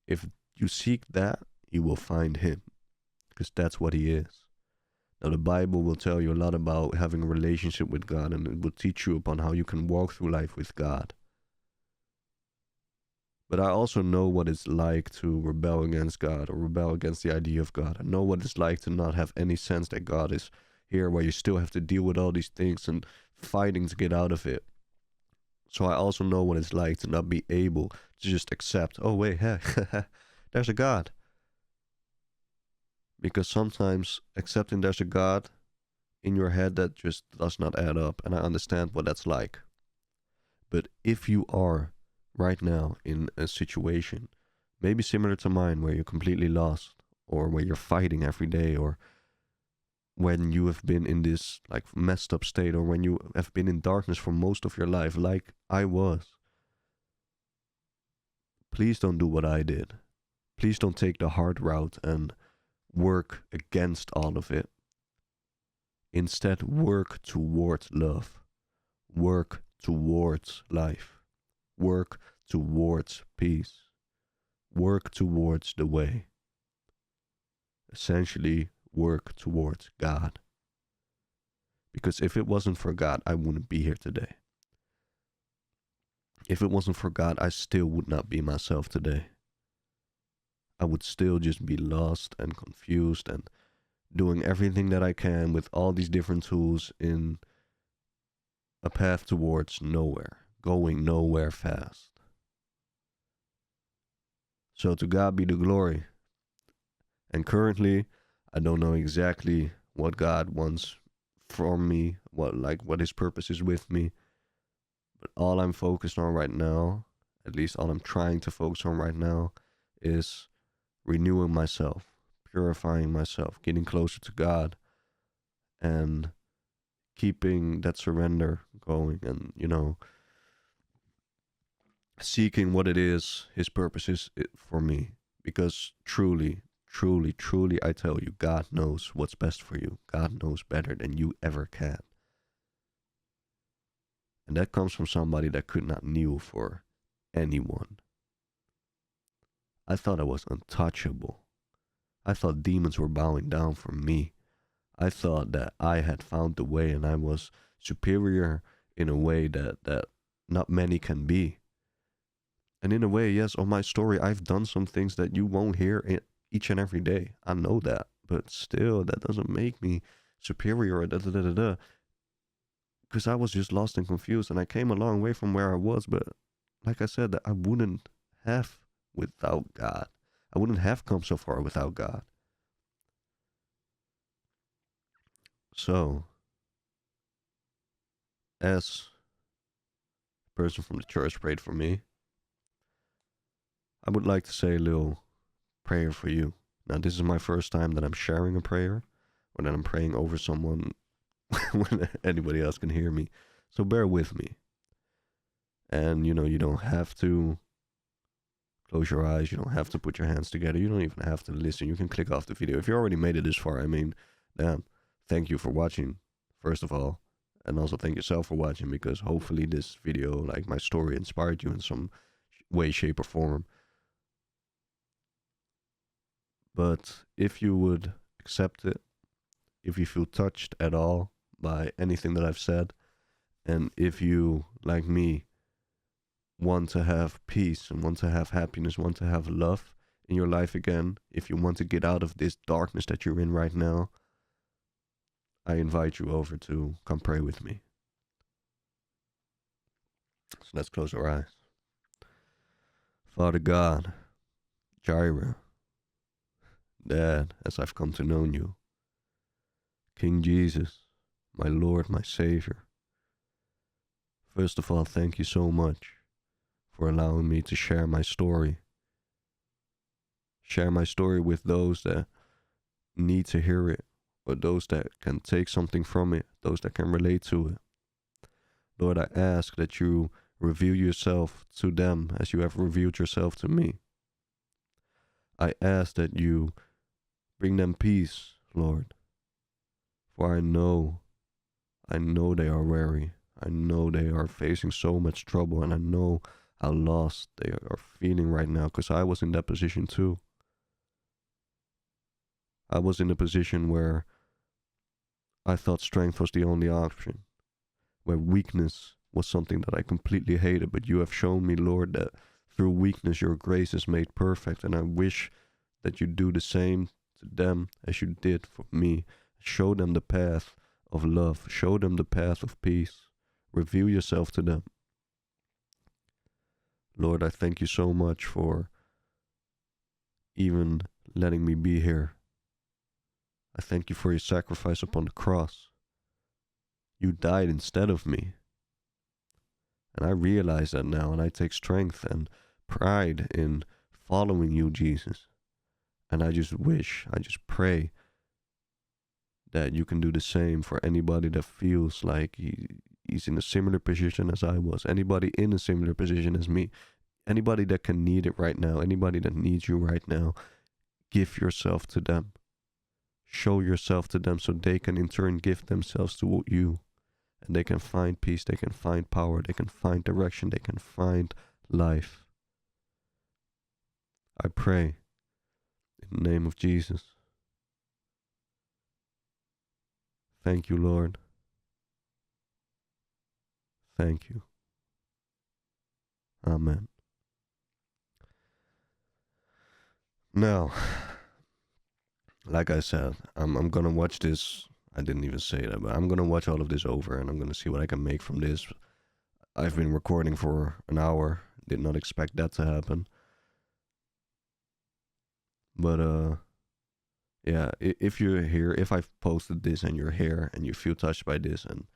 If you seek that, you will find Him, because that's what He is. Now, the Bible will tell you a lot about having a relationship with God, and it will teach you upon how you can walk through life with God. But I also know what it's like to rebel against God, or rebel against the idea of God. I know what it's like to not have any sense that God is here, where you still have to deal with all these things and fighting to get out of it. So I also know what it's like to not be able to just accept, oh wait, hey, there's a God. Because sometimes accepting there's a God in your head, that just does not add up. And I understand what that's like. But if you are right now in a situation maybe similar to mine, where you're completely lost, or where you're fighting every day, or when you have been in this like messed up state, or when you have been in darkness for most of your life, like I was, please don't do what I did. Please don't take the hard route and work against all of it. Instead, work towards love. Work towards life. Work towards peace. Work towards the way. Essentially, work towards God. Because if it wasn't for God, I wouldn't be here today. If it wasn't for God, I still would not be myself today. I would still just be lost and confused and doing everything that I can with all these different tools in a path towards nowhere, going nowhere fast. So to God be the glory. And currently, I don't know exactly what God wants from me, what his purpose is with me. But all I'm focused on right now, at least all I'm trying to focus on right now, is renewing myself, purifying myself, getting closer to God, and keeping that surrender going, and seeking what it is his purpose is for me. Because truly, truly, truly, I tell you, God knows what's best for you. God knows better than you ever can. And that comes from somebody that could not kneel for anyone. I thought I was untouchable. I thought demons were bowing down for me. I thought that I had found the way and I was superior in a way that not many can be. And in a way, yes, on my story, I've done some things that you won't hear each and every day. I know that. But still, that doesn't make me superior. Because I was just lost and confused. And I came a long way from where I was. But like I said, I wouldn't have without God. I wouldn't have come so far without God. So, as a person from the church prayed for me, I would like to say a little prayer for you. Now, this is my first time that I'm sharing a prayer or that I'm praying over someone when anybody else can hear me. So bear with me. And, you don't have to close your eyes. You don't have to put your hands together. You don't even have to listen. You can click off the video. If you already made it this far, damn, thank you for watching, first of all. And also thank yourself for watching, because hopefully this video, like my story, inspired you in some way, shape, or form. But if you would accept it, if you feel touched at all by anything that I've said, and if you, like me, want to have peace and want to have happiness, want to have love in your life again, if you want to get out of this darkness that you're in right now, I invite you over to come pray with me. So let's close our eyes. Father God, Jireh, Dad, as I've come to know you, King Jesus, my Lord, my Savior. First of all, thank you so much for allowing me to share my story. Share my story with those that need to hear it, or those that can take something from it, those that can relate to it. Lord, I ask that you reveal yourself to them as you have revealed yourself to me. I ask that you bring them peace, Lord. For I know they are weary. I know they are facing so much trouble, and I know how lost they are feeling right now, because I was in that position too. I was in a position where I thought strength was the only option, where weakness was something that I completely hated, but you have shown me, Lord, that through weakness your grace is made perfect, and I wish that you do the same to them as you did for me. Show them the path of love. Show them the path of peace. Reveal yourself to them. Lord, I thank you so much for even letting me be here. I thank you for your sacrifice upon the cross. You died instead of me. And I realize that now, and I take strength and pride in following you, Jesus. And I just pray that you can do the same for anybody that feels like he's in a similar position as I was. Anybody in a similar position as me. Anybody that can need it right now. Anybody that needs you right now. Give yourself to them. Show yourself to them so they can in turn give themselves to you. And they can find peace. They can find power. They can find direction. They can find life. I pray in the name of Jesus. Thank you, Lord. Thank you. Amen. Now, like I said, I'm gonna watch this. I didn't even say that, but I'm gonna watch all of this over, and I'm gonna see what I can make from this. I've been recording for an hour. Did not expect that to happen. But yeah, if you're here, if I've posted this and you're here and you feel touched by this, and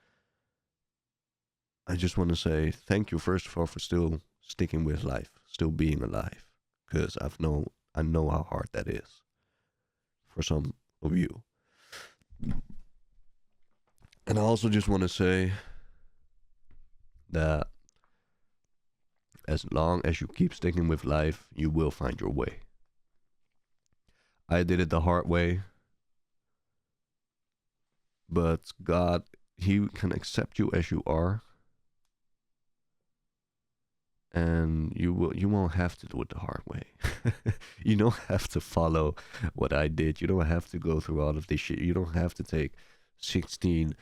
I just want to say thank you first of all for still sticking with life, still being alive, because I know how hard that is for some of you. And I also just want to say that as long as you keep sticking with life, you will find your way. I did it the hard way, but God, He can accept you as you are, and you won't have to do it the hard way. You don't have to follow what I did. You don't have to go through all of this shit. You don't have to take 16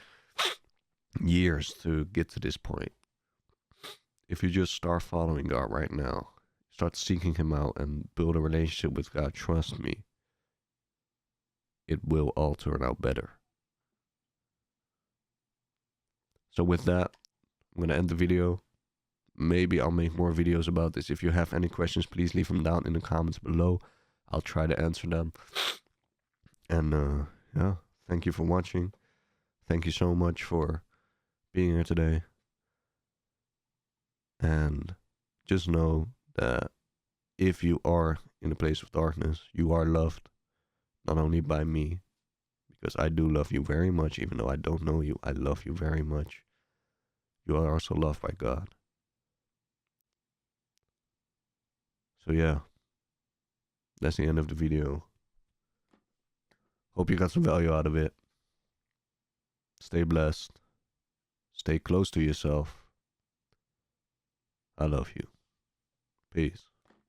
years to get to this point. If you just start following God right now, start seeking Him out and build a relationship with God, trust me, it will all turn out better. So with that, I'm going to end the video. Maybe I'll make more videos about this. If you have any questions, please leave them down in the comments below. I'll try to answer them. And yeah, thank you for watching. Thank you so much for being here today. And just know that if you are in a place of darkness, you are loved, not only by me, because I do love you very much, even though I don't know you, I love you very much. You are also loved by God. So yeah, that's the end of the video. Hope you got some value out of it. Stay blessed. Stay close to yourself. I love you. Peace.